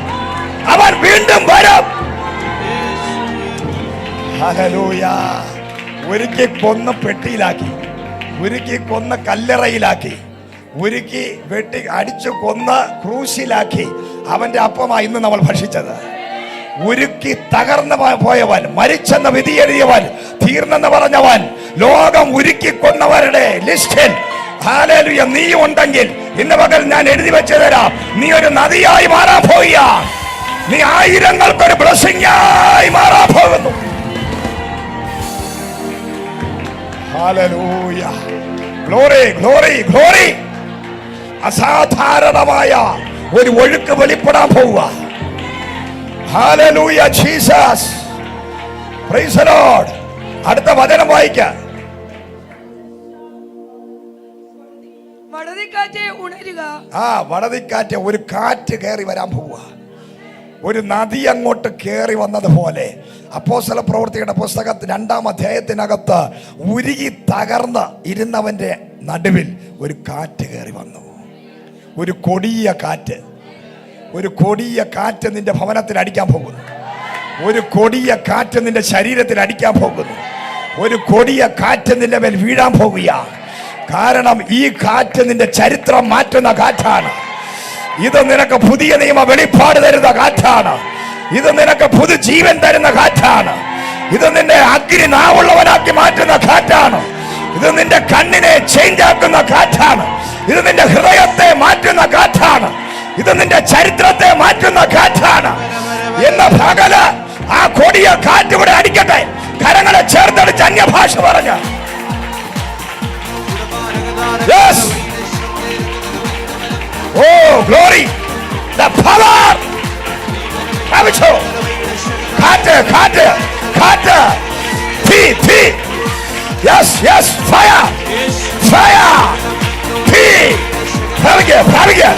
അവൻ വീണ്ടും വരും. ഹല്ലേലൂയ. ഒരുക്കി കൊന്ന് പെട്ടിയിലാക്കി, ഒരുക്കി കൊന്ന് കല്ലറയിലാക്കി, ഒരുക്കി വെട്ടി അടിച്ചു കൊന്ന് ക്രൂശിലാക്കി. അവന്റെ അപ്പമായി ഇന്ന് നമ്മൾ ഭക്ഷിച്ചത്. ഉരുക്കി തകർന്നു പോയവൻ, മരിച്ചെന്ന് വിധി എഴുതിയവൻ, തീർന്നെന്ന് പറഞ്ഞവൻ, ലോകം ഉരുക്കി കൊന്നവരുടെ ലിസ്റ്റിൽ ഹല്ലേലൂയ നീ ഉണ്ടെങ്കിൽ ഇന്ന് പകൽ ഞാൻ എഴുതി വെച്ചു തരാം. നീ ഒരു നദിയായി മാറാൻ പോവുക. നീ ആയിരങ്ങൾക്കൊരു ബ്ലെസ്സിംഗായി മാറാൻ പോകുന്നു. ഹല്ലേലൂയ. Glory, glory, glory. അസാധാരണമായ ഒരു ഒഴുക്ക് വെളിപ്പെടാൻ പോവുക. Hallelujah, Jesus. Price the Lord. അടുത്ത വചനം വായിക്കാം. വടതിക്കാറ്റ് ഉണരുക. വടതിക്കാറ്റ്, ഒരു കാറ്റ് കയറി വരാൻ പോവുക. ഒരു നദി അങ്ങോട്ട് കയറി വന്നതുപോലെ അപ്പോസ്തല പ്രവൃത്തിയുടെ പുസ്തകത്തിൽ 2-ാം അധ്യായത്തിനകത്ത് ഉരുകി തകർന്ന് ഇരുന്നവന്റെ നടുവിൽ ഒരു കാറ്റ് കയറി വന്നു. ഒരു കൊടിയ കാറ്റ്. ഒരു കൊടിയ കാറ്റ് നിന്റെ ഭവനത്തിൽ അടിക്കാൻ പോകുന്നു. ഒരു കൊടിയ കാറ്റ് നിന്റെ ശരീരത്തിൽ അടിക്കാൻ പോകുന്നു. ഒരു കൊടിയ കാറ്റ് നിന്റെ മേൽ വീഴാൻ പോകുക. കാരണം ഈ കാറ്റ് നിന്റെ ചരിത്രം മാറ്റുന്ന കാറ്റാണ്. ഇത് നിനക്ക് പുതിയ നിയമ വെളിപ്പാട് തരുന്ന കാറ്റാണ്. ഇത് നിനക്ക് പുതുജീവൻ തരുന്ന കാറ്റാണ്. ഇത് നിന്റെ അഗ്നി നാവുള്ളവനാക്കി മാറ്റുന്ന കാറ്റാണ്. ഇത് നിന്റെ കണ്ണിനെ ചേഞ്ച് ആക്കുന്ന കാറ്റാണ്. ഇത് നിന്റെ ഹൃദയത്തെ മാറ്റുന്ന കാറ്റാണ്. ഇത് നിന്റെ ചരിത്രത്തെ മാറ്റുന്ന കാറ്റാണ്. എന്ന പകല് ആ കൊടിയ കാറ്റ് ഇവിടെ അടിക്കട്ടെ. കരങ്ങളെ ചേർത്തടിച്ച് അന്യഭാഷ പറഞ്ഞ Oh, glory! The power! Avicho! Kate, kate, kate! Tea! Yes, yes! Fire! Fire! Tea! Fire again!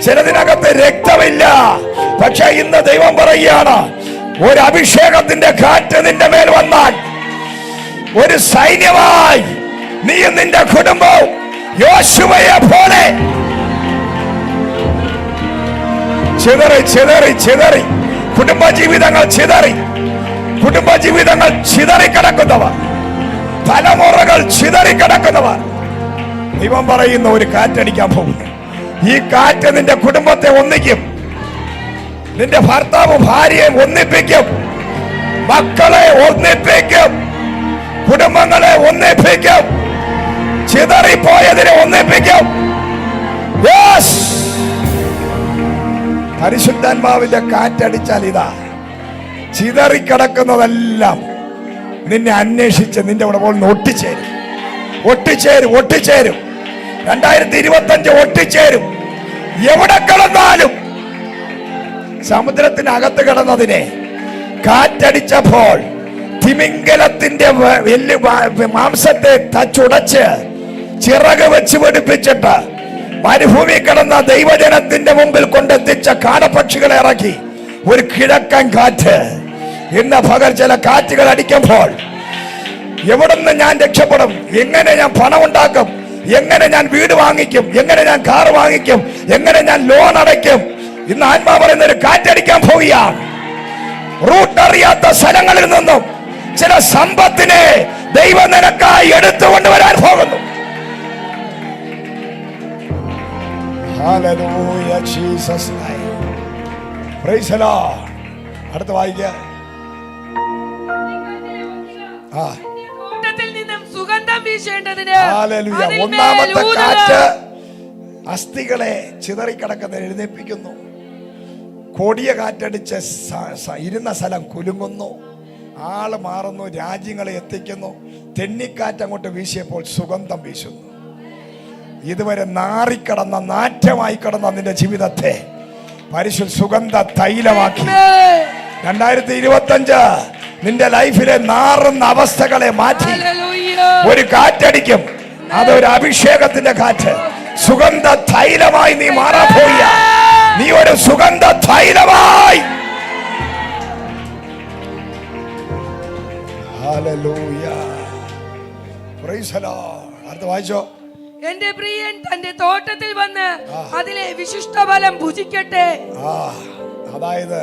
ചിലതിനകത്ത് രക്തമില്ല. പക്ഷെ ഇന്ന് ദൈവം പറയുകയാണ്, ഒരു അഭിഷേകത്തിന്റെ കാറ്റ് നിന്റെ മേൽ വന്നാൽ ഒരു സൈന്യമായി നീയും നിന്റെ കുടുംബവും യോശുവയെ പോലെ ചിതറി കുടുംബജീവിതങ്ങൾ ചിതറിക്കിടക്കുന്നവർ, തലമുറകൾ ചിതറിക്കിടക്കുന്നവർ. ദൈവം പറയുന്ന ഒരു കാറ്റടിക്കാൻ പോകുന്നു. ഈ കാറ്റ് നിന്റെ കുടുംബത്തെ ഒന്നിക്കും, നിന്റെ ഭർത്താവ് ഭാര്യയെ ഒന്നിപ്പിക്കും, മക്കളെ ഒന്നിപ്പിക്കും, കുടുംബങ്ങളെ ഒന്നിപ്പിക്കും, ചിതറിപ്പോയതിനെ ഒന്നിപ്പിക്കും. പരിശുദ്ധാത്മാവിന്റെ കാറ്റടിച്ചാൽ ഇതാ ചിതറിക്കിടക്കുന്നതെല്ലാം നിന്നെ അന്വേഷിച്ച് നിന്റെ അവിടെ പോകുന്ന ഒട്ടിച്ചേരും. 2025 ഒട്ടിച്ചേരും. എവിടെ കിടന്നാലും സമുദ്രത്തിനകത്ത് കിടന്നതിനെ കാറ്റടിച്ചപ്പോൾ തിമിംഗലത്തിന്റെ മാംസത്തെ തച്ചുടച്ച് ചിറക് വെച്ച് പിടിപ്പിച്ചിട്ട് മരുഭൂമി കിടന്ന ദൈവജനത്തിന്റെ മുമ്പിൽ കൊണ്ടെത്തിച്ച കാടപ്പക്ഷികളെ ഇറക്കി ഒരു കിഴക്കൻ കാറ്റ്. ഇന്ന് പകൽ ചില കാറ്റുകൾ അടിക്കുമ്പോൾ എവിടുന്ന് ഞാൻ രക്ഷപ്പെടും, എങ്ങനെ ഞാൻ പണം ഉണ്ടാക്കും, എങ്ങനെ ഞാൻ വീട് വാങ്ങിക്കും, എങ്ങനെ ഞാൻ കാർ വാങ്ങിക്കും, എങ്ങനെ ഞാൻ ലോൺ അടയ്ക്കും, ഇന്ന് ആത്മാ പറയുന്ന ഒരു കാറ്റടിക്കാൻ പോവുകയാണ്. റൂട്ട് അറിയാത്ത സ്ഥലങ്ങളിൽ നിന്നും ചില സമ്പത്തിനെ ദൈവം നിനക്കായി എടുത്തുകൊണ്ടുവരാൻ പോകുന്നു. Hallelujah, Jesus name. Praise the Lord. അടുത്ത വായിക്കുക. തോട്ടത്തിൽ നിന്നും സുഗന്ധം വീശേണ്ടതിന് ഒന്നാമത്തെ കാറ്റ് അസ്ഥികളെ ചിതറിക്കിടക്കുന്ന എഴുന്നേൽപ്പിക്കുന്നു. കൊടിയ കാറ്റടിച്ച് ഇരുന്ന സ്ഥലം കുലുങ്ങുന്നു, ആള് മാറുന്നു, രാജ്യങ്ങളെ എത്തിക്കുന്നു. തെന്നിക്കാറ്റ് അങ്ങോട്ട് വീശിയപ്പോൾ സുഗന്ധം വീശുന്നു. ഇതുവരെ നാറിക്കടന്ന നാറ്റമായി കിടന്ന നിന്റെ ജീവിതത്തെ പരിശുദ്ധ സുഗന്ധ തൈലമാക്കി. 2025 നിന്റെ ലൈഫിലെ നാറുന്ന അവസ്ഥകളെ മാറ്റി ഒരു കാറ്റടിക്കും. അതൊരു അഭിഷേകത്തിന്റെ കാറ്റ്. സുഗന്ധ തൈലമായി നീ മാറാൻ പോയ, നീ ഒരു സുഗന്ധ തൈലമായി. Hallelujah. Praise the Lord. അടുത്ത വായിച്ചോ. എന്റെ പ്രിയൻ തന്റെ തോട്ടത്തിൽ വന്ന് അതിലെ വിശിഷ്ട ഫലം ഭുജിക്കട്ടെ. അതായത്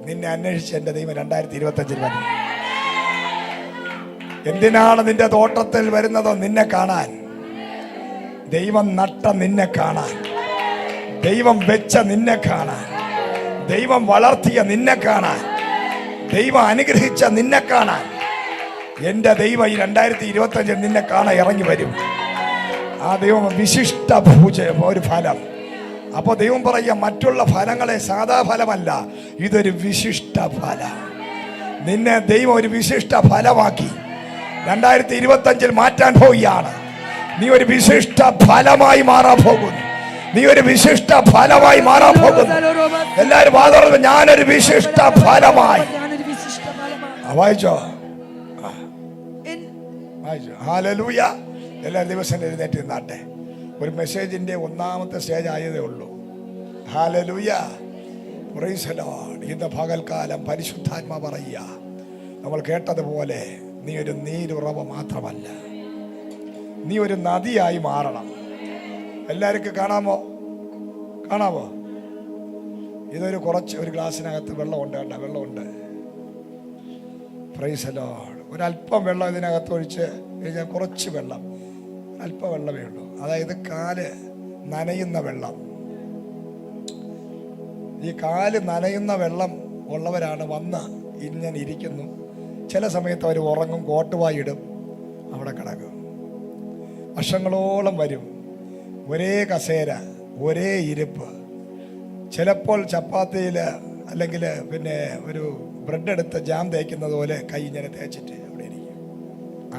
നിന്നെ അന്വേഷിച്ച് എന്റെ ദൈവം 2025 വന്നു. എന്തിനാണ് നിന്റെ തോട്ടത്തിൽ വരുന്നത്? നിന്നെ കാണാൻ. ദൈവം നട്ട നിന്നെ കാണാൻ, ദൈവം വെച്ച നിന്നെ കാണാൻ, ദൈവം വളർത്തിയ നിന്നെ കാണാൻ, ദൈവം അനുഗ്രഹിച്ച നിന്നെ കാണാൻ. എന്റെ ദൈവം ഈ 2025 നിന്നെ കാണാൻ ഇറങ്ങി വരും. ആ ദൈവം വിശിഷ്ട പൂജ ഒരു ഫലം. അപ്പൊ ദൈവം പറയുക, മറ്റുള്ള ഫലങ്ങളെ സാധാ ഫലമല്ല, ഇതൊരു വിശിഷ്ട ഫലം. നിന്നെ ദൈവം ഒരു വിശിഷ്ട ഫലമാക്കി 2025 മാറ്റാൻ പോവുകയാണ്. നീ ഒരു വിശിഷ്ട ഫലമായി മാറാൻ പോകുന്നു. നീ ഒരു വിശിഷ്ട ഫലമായി മാറാൻ പോകുന്നു. എല്ലാവരും വാദം, ഞാനൊരു വിശിഷ്ട ഫലമായി. വായിച്ചോ, വായിച്ചോ. ഹല്ലേലൂയ. എല്ലാ ദിവസം എഴുന്നേറ്റ് നിന്നാട്ടെ. ഒരു മെസ്സേജിന്റെ ഒന്നാമത്തെ സ്റ്റേജ് ആയതേ ഉള്ളൂ. ഹല്ലേലൂയ. Praise the Lord. ഇന്ന് പകൽക്കാലം പരിശുദ്ധാത്മാ പറയുക, നമ്മൾ കേട്ടതുപോലെ നീ ഒരു നീരുറവ മാത്രമല്ല, നീ ഒരു നദിയായി മാറണം. എല്ലാവർക്കും കാണാമോ? ഇതൊരു ഒരു ഗ്ലാസ്സിനകത്ത് വെള്ളമുണ്ട്. കണ്ട, വെള്ളമുണ്ട്. Price the Lord. ഒരല്പം വെള്ളം ഇതിനകത്ത് ഒഴിച്ച് കഴിഞ്ഞാൽ കുറച്ച് വെള്ളം, അല്പം വെള്ളമേ ഉള്ളൂ. അതായത് കാല് നനയുന്ന വെള്ളം. ഈ കാല് നനയുന്ന വെള്ളം ഉള്ളവരാണ് വന്ന് ഇങ്ങനെ ഇരിക്കുന്നു. ചില സമയത്ത് അവർ ഉറങ്ങും, കോട്ടുവായി ഇടും, അവിടെ കിടക്കും. വർഷങ്ങളോളം വരും, ഒരേ കസേര, ഒരേ ഇരിപ്പ്. ചിലപ്പോൾ ചപ്പാത്തിയിൽ അല്ലെങ്കിൽ പിന്നെ ഒരു ബ്രെഡ് എടുത്ത് ജാം തേക്കുന്നത് പോലെ കൈ ഇങ്ങനെ തേച്ചിട്ട് അവിടെ ഇരിക്കും.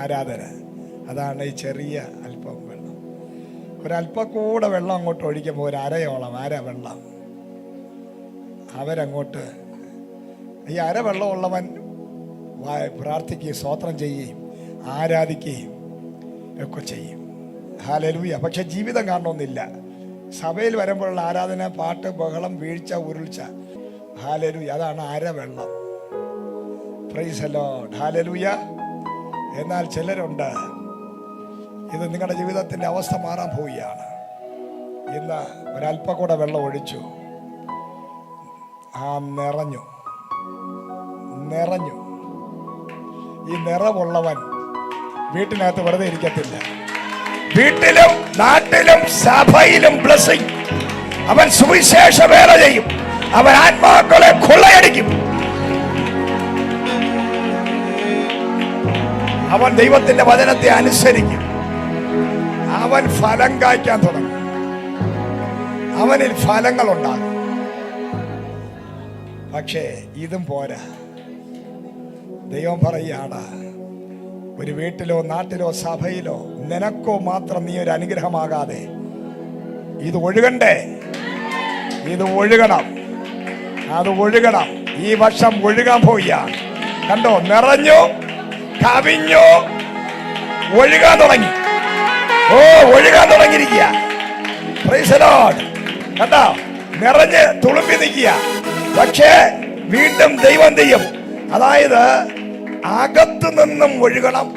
ആരാധന. അതാണ് ഈ ചെറിയ അല്പം വെള്ളം. ഒരല്പം കൂടെ വെള്ളം അങ്ങോട്ട് ഒഴിക്കുമ്പോൾ ഒരു അരയോളം വെള്ളം അവരങ്ങോട്ട്, ഈ വെള്ളമുള്ളവൻ പ്രാർത്ഥിക്കുകയും സ്തോത്രം ചെയ്യുകയും ആരാധിക്കുകയും ഒക്കെ ചെയ്യും. ഹല്ലേലൂയ. പക്ഷെ ജീവിതം കാണണമെന്നില്ല. സഭയിൽ വരുമ്പോഴുള്ള ആരാധന, പാട്ട്, ബഹളം, വീഴ്ച, ഉരുൾച്ച. ഹല്ലേലൂയ, അതാണ് അരവെള്ളം. Price the Lord, hallelujah. എന്നാൽ ചിലരുണ്ട്, ഇത് നിങ്ങളുടെ ജീവിതത്തിന്റെ അവസ്ഥ മാറാൻ പോവുകയാണ്. ഇന്ന് ഒരല്പം കൂടെ വെള്ളം ഒഴിച്ചു, നിറഞ്ഞു. ഈ നിറവുള്ളവൻ വീട്ടിനകത്ത് വെറുതെ ഇരിക്കത്തില്ല. വീട്ടിലും നാട്ടിലും സഭയിലും ബ്ലെസ്സിംഗ്. അവൻ സുവിശേഷ വേല ചെയ്യും. അവൻ ആത്മാക്കളെ കൊള്ളയടിക്കും. അവൻ ദൈവത്തിന്റെ വചനത്തെ അനുസരിക്കും. അവൻ ഫലം കായ്ക്കാൻ തുടങ്ങും. അവനിൽ ഫലങ്ങൾ ഉണ്ടാകും. പക്ഷേ ഇതും പോരാ. ദൈവം പറയുകയാണ്, ഒരു വീട്ടിലോ നാട്ടിലോ സഭയിലോ നിനക്കോ മാത്രം നീ ഒരു അനുഗ്രഹമാകാതെ ഇത് ഒഴുകണ്ടേ. ഇത് ഒഴുകണം, അത് ഒഴുകണം. ഈ വർഷം ഒഴുകാൻ പോവുകയാണ്. കണ്ടോ, നിറഞ്ഞു, കവിഞ്ഞു, ഒഴുകാൻ തുടങ്ങി. ഒഴുകാൻ തുടങ്ങിയിരിക്കുക. Price the Lord. കണ്ടോ, നിറഞ്ഞ് തുളുമ്പി നിൽക്കുക. പക്ഷേ വീണ്ടും ദൈവം ചെയ്യും. അതായത് അകത്തു നിന്നും ഒഴുകണം,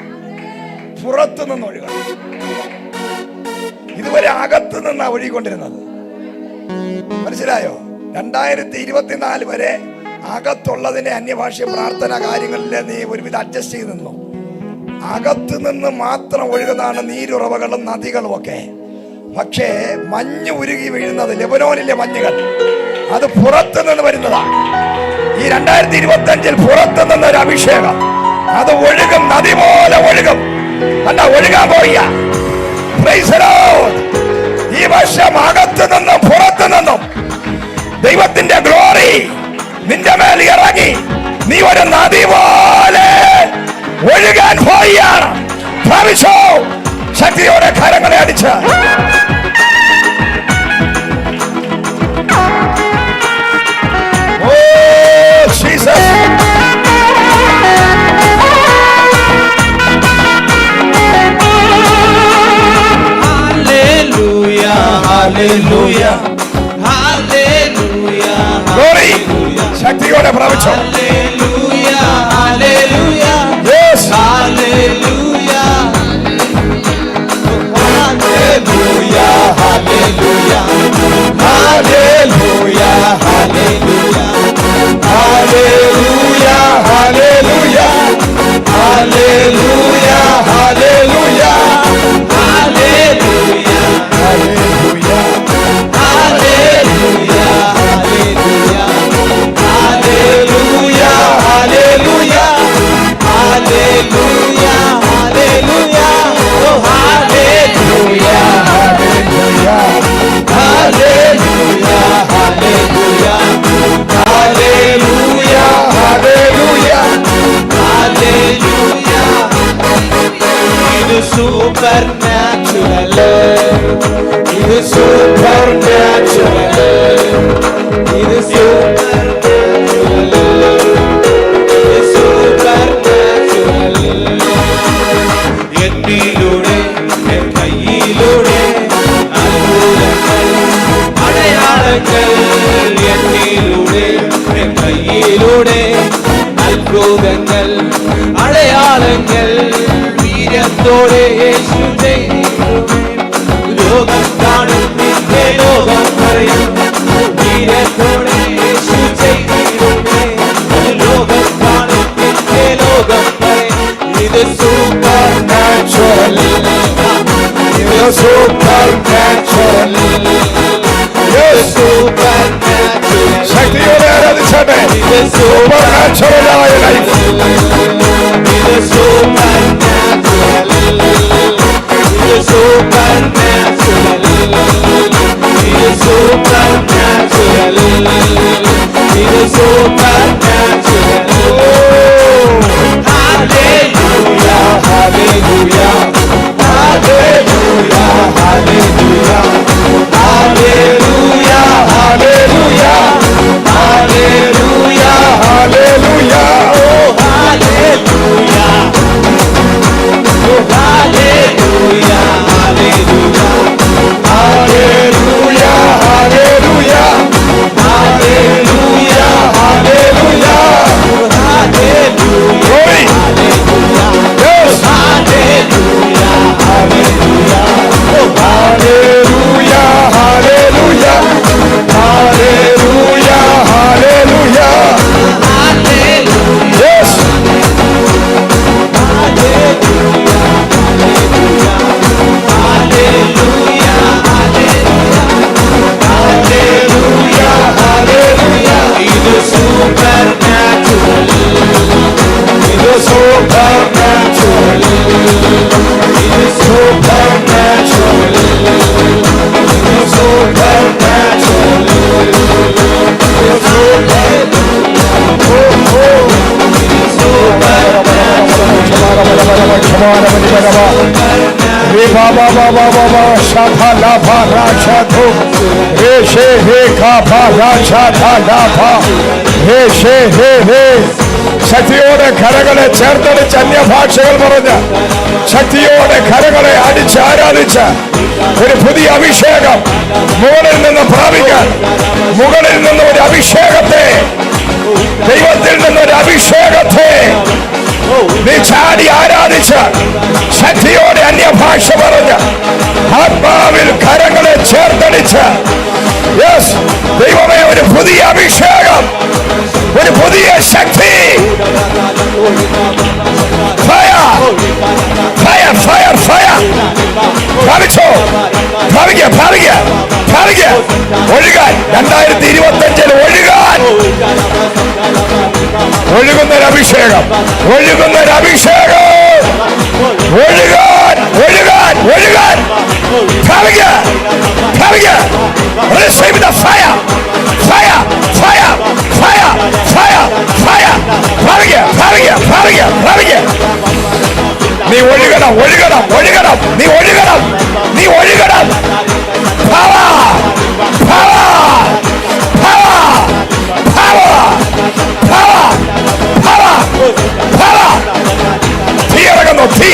പുറത്തു നിന്നും ഒഴുകണം. ഇതുവരെ അകത്തു നിന്നാണ് ഒഴുകിക്കൊണ്ടിരുന്നത്. മനസ്സിലായോ? 2024 വരെ അകത്തുള്ളതിനെ അന്യഭാഷ പ്രാർത്ഥന കാര്യങ്ങളിൽ നീ ഒരുവിധം അഡ്ജസ്റ്റ് ചെയ്ത് നിന്നു. അകത്തു നിന്ന് മാത്രം ഒഴുകുന്നതാണ് നീരുറവകളും നദികളും ഒക്കെ. പക്ഷേ മഞ്ഞ് ഉരുകി വീഴുന്നത്, ലെബനോനിലെ മഞ്ഞുകൾ, അത് പുറത്തു നിന്ന് വരുന്നതാണ്. ഈ 2025 പുറത്തു നിന്നൊരു അഭിഷേകം, അത് ഒഴുകും, നദി പോലെ ഒഴുകും. കണ്ട, ഒഴുകാൻ പോയ. Price the Lord. ഈ വർഷം അകത്തു നിന്നും പുറത്തു നിന്നും ദൈവത്തിന്റെ ഗ്ലോറി നിന്റെ മേൽ ഇറങ്ങി നീ ഒരു നദി പോലെ ഒഴുകാൻ പോയാണ്. ഭാവിച്ചോ, ശക്തിയോടെ കരങ്ങളെ അടിച്ച് Jesus. Hallelujah, hallelujah, hallelujah. Glory. ശക്തിയോടെ പ്രാപിച്ചോ. Hallelujah, hallelujah. Yes. Hallelujah. Hallelujah, hallelujah. Hallelujah, hallelujah. Hallelujah, hallelujah. Hallelujah, hallelujah. Hallelujah, Hallelujah. hallelujah, hallelujah. Hallelujah, hallelujah. Hallelujah, hallelujah. Oh, hallelujah, Hallelujah. hallelujah, hallelujah. Hallelujah, Hallelujah. hallelujah. It is supernatural. It is supernatural. It is supernatural. It is supernatural. എന്നിലൂടെ N കയ്യിലൂടെ അത്ഭുതങ്ങൾ അടയാളങ്ങൾ. എന്നിലൂടെ N കയ്യിലൂടെ അത്ഭുതങ്ങൾ അടയാളങ്ങൾ. വീര്യത്തോടെ യേശു ചെയ്തു. ലോകം കാണും നിന്റെ ലോകം പറയും. വീര്യത്തോടെ യേശു ചെയ്തിരുന്നേ. ലോകം കാണും നിന്റെ ലോകം പറയും. ഇത് supernatural. ഇത് supernatural. Yes, supernatural. ശക്തിയോടെ ആരാധിച്ചാട്ടെ. ഇത് സൂപ്പർനാച്ചുറലായ ലൈഫ്. ഇത് supernatural. ഇത് supernatural. ഇത് supernatural. ഇത് supernatural. Hallelujah, hallelujah. Hallelujah, hallelujah. Hallelujah, hallelujah. Hallelujah, Hallelujah. oh hallelujah. Oh hallelujah, hallelujah. Hallelujah, ശക്തിയോടെ കരകളെ ചേർത്തടിച്ച് അന്യഭാഷകൾ പറഞ്ഞ് ശക്തിയോടെ കരകളെ അടിച്ച് ആരാധിച്ച് ഒരു പുതിയ അഭിഷേകം മുകളിൽ നിന്ന് പ്രാപിക്കാൻ, മുകളിൽ നിന്ന് ഒരു അഭിഷേകത്തെ, ദൈവത്തിൽ നിന്നൊരു അഭിഷേകത്തെ നീ ചാടി ആരാധിച്ച് ശക്തിയോടെ അന്യഭാഷ പറഞ്ഞ് ആത്മാവിൽ കരങ്ങളെ ചേർത്തടിച്ച് യെസ് ദൈവമേ, ഒരു പുതിയ അഭിഷേകം, ഒരു പുതിയ ശക്തി. ഫയർ ഫയർ ഫയർ ഫയർ ഭാവിച്ചോ, ഭാവിക്ക ഭാവിക്ക ഭാവിക്ക. ഒഴുകാൻ 2025 ഒഴുകാൻ, ഒഴുകുന്നൊരു അഭിഷേകം, ഒഴുകുന്നൊരു അഭിഷേകം, ഒഴുകാൻ ഒഴുകാൻ ഒഴുകാൻ. ഭാവിക്ക ഭാവിക്ക. Receive the fire, fire, fire, fire, fire, fire. ഭാവിക്ക ഭാവിക്ക ഭാവിക്ക ഭാവിക്ക. നീ ഒഴുകണം ഒഴുകണം ഒഴുകണം, നീ ഒഴുകണം, നീ ഒഴുകണം. Power, power, power, power, power, power, power. തീ ഇറങ്ങുന്നു, തീ.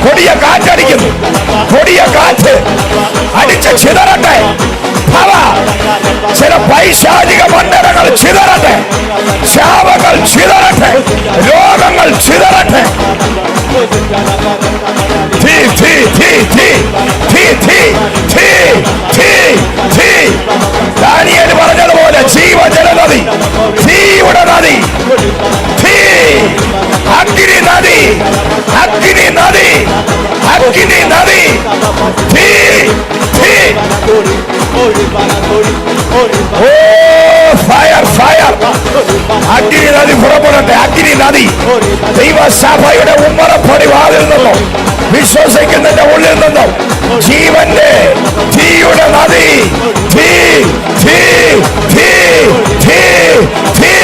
കൊടിയ കാറ്റടിക്കുന്നു, കൊടിയ കാറ്റ് അടിച്ച് ചിതറട്ടെ. ചില പൈശാചിക മണ്ഡലങ്ങൾ ചിതറട്ടെ, ശാപങ്ങൾ ചിതറട്ടെ, രോഗങ്ങൾ ചിതറട്ടെ. തീ തീ തീ തീ തീ തീ തീ തീ തീ. ദാനിയേൽ പറഞ്ഞതുപോലെ ജീവജല നദി, തീയുടെ നദി, തീ, അഗ്നി നദി, അഗ്നി നദി, അഗ്നി നദി, തീ തീ. ഓ ഫയർ ഫയർ. അഗ്നി നദി പുറപ്പെടട്ടെ, അഗ്നി നദി. ദൈവസഭയുടെ ഉമ്മറപ്പടി വാതിൽ നിന്നും വിശ്വസിക്കുന്നതിന്റെ ഉള്ളിൽ നിന്നും ജീവന്റെ തീയുടെ നദി, തീ തീ തീ തീ തീ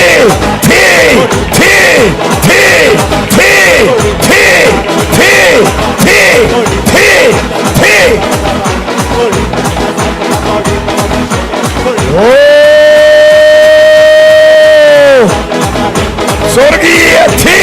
തീ തീ തീ തീ തീ തീ തീ തീ. ഓ സ്വർഗീയ തീ.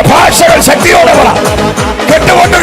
ഭാഷകൾ ശക്തിയോടെ പറ. കെട്ടുകൊണ്ട്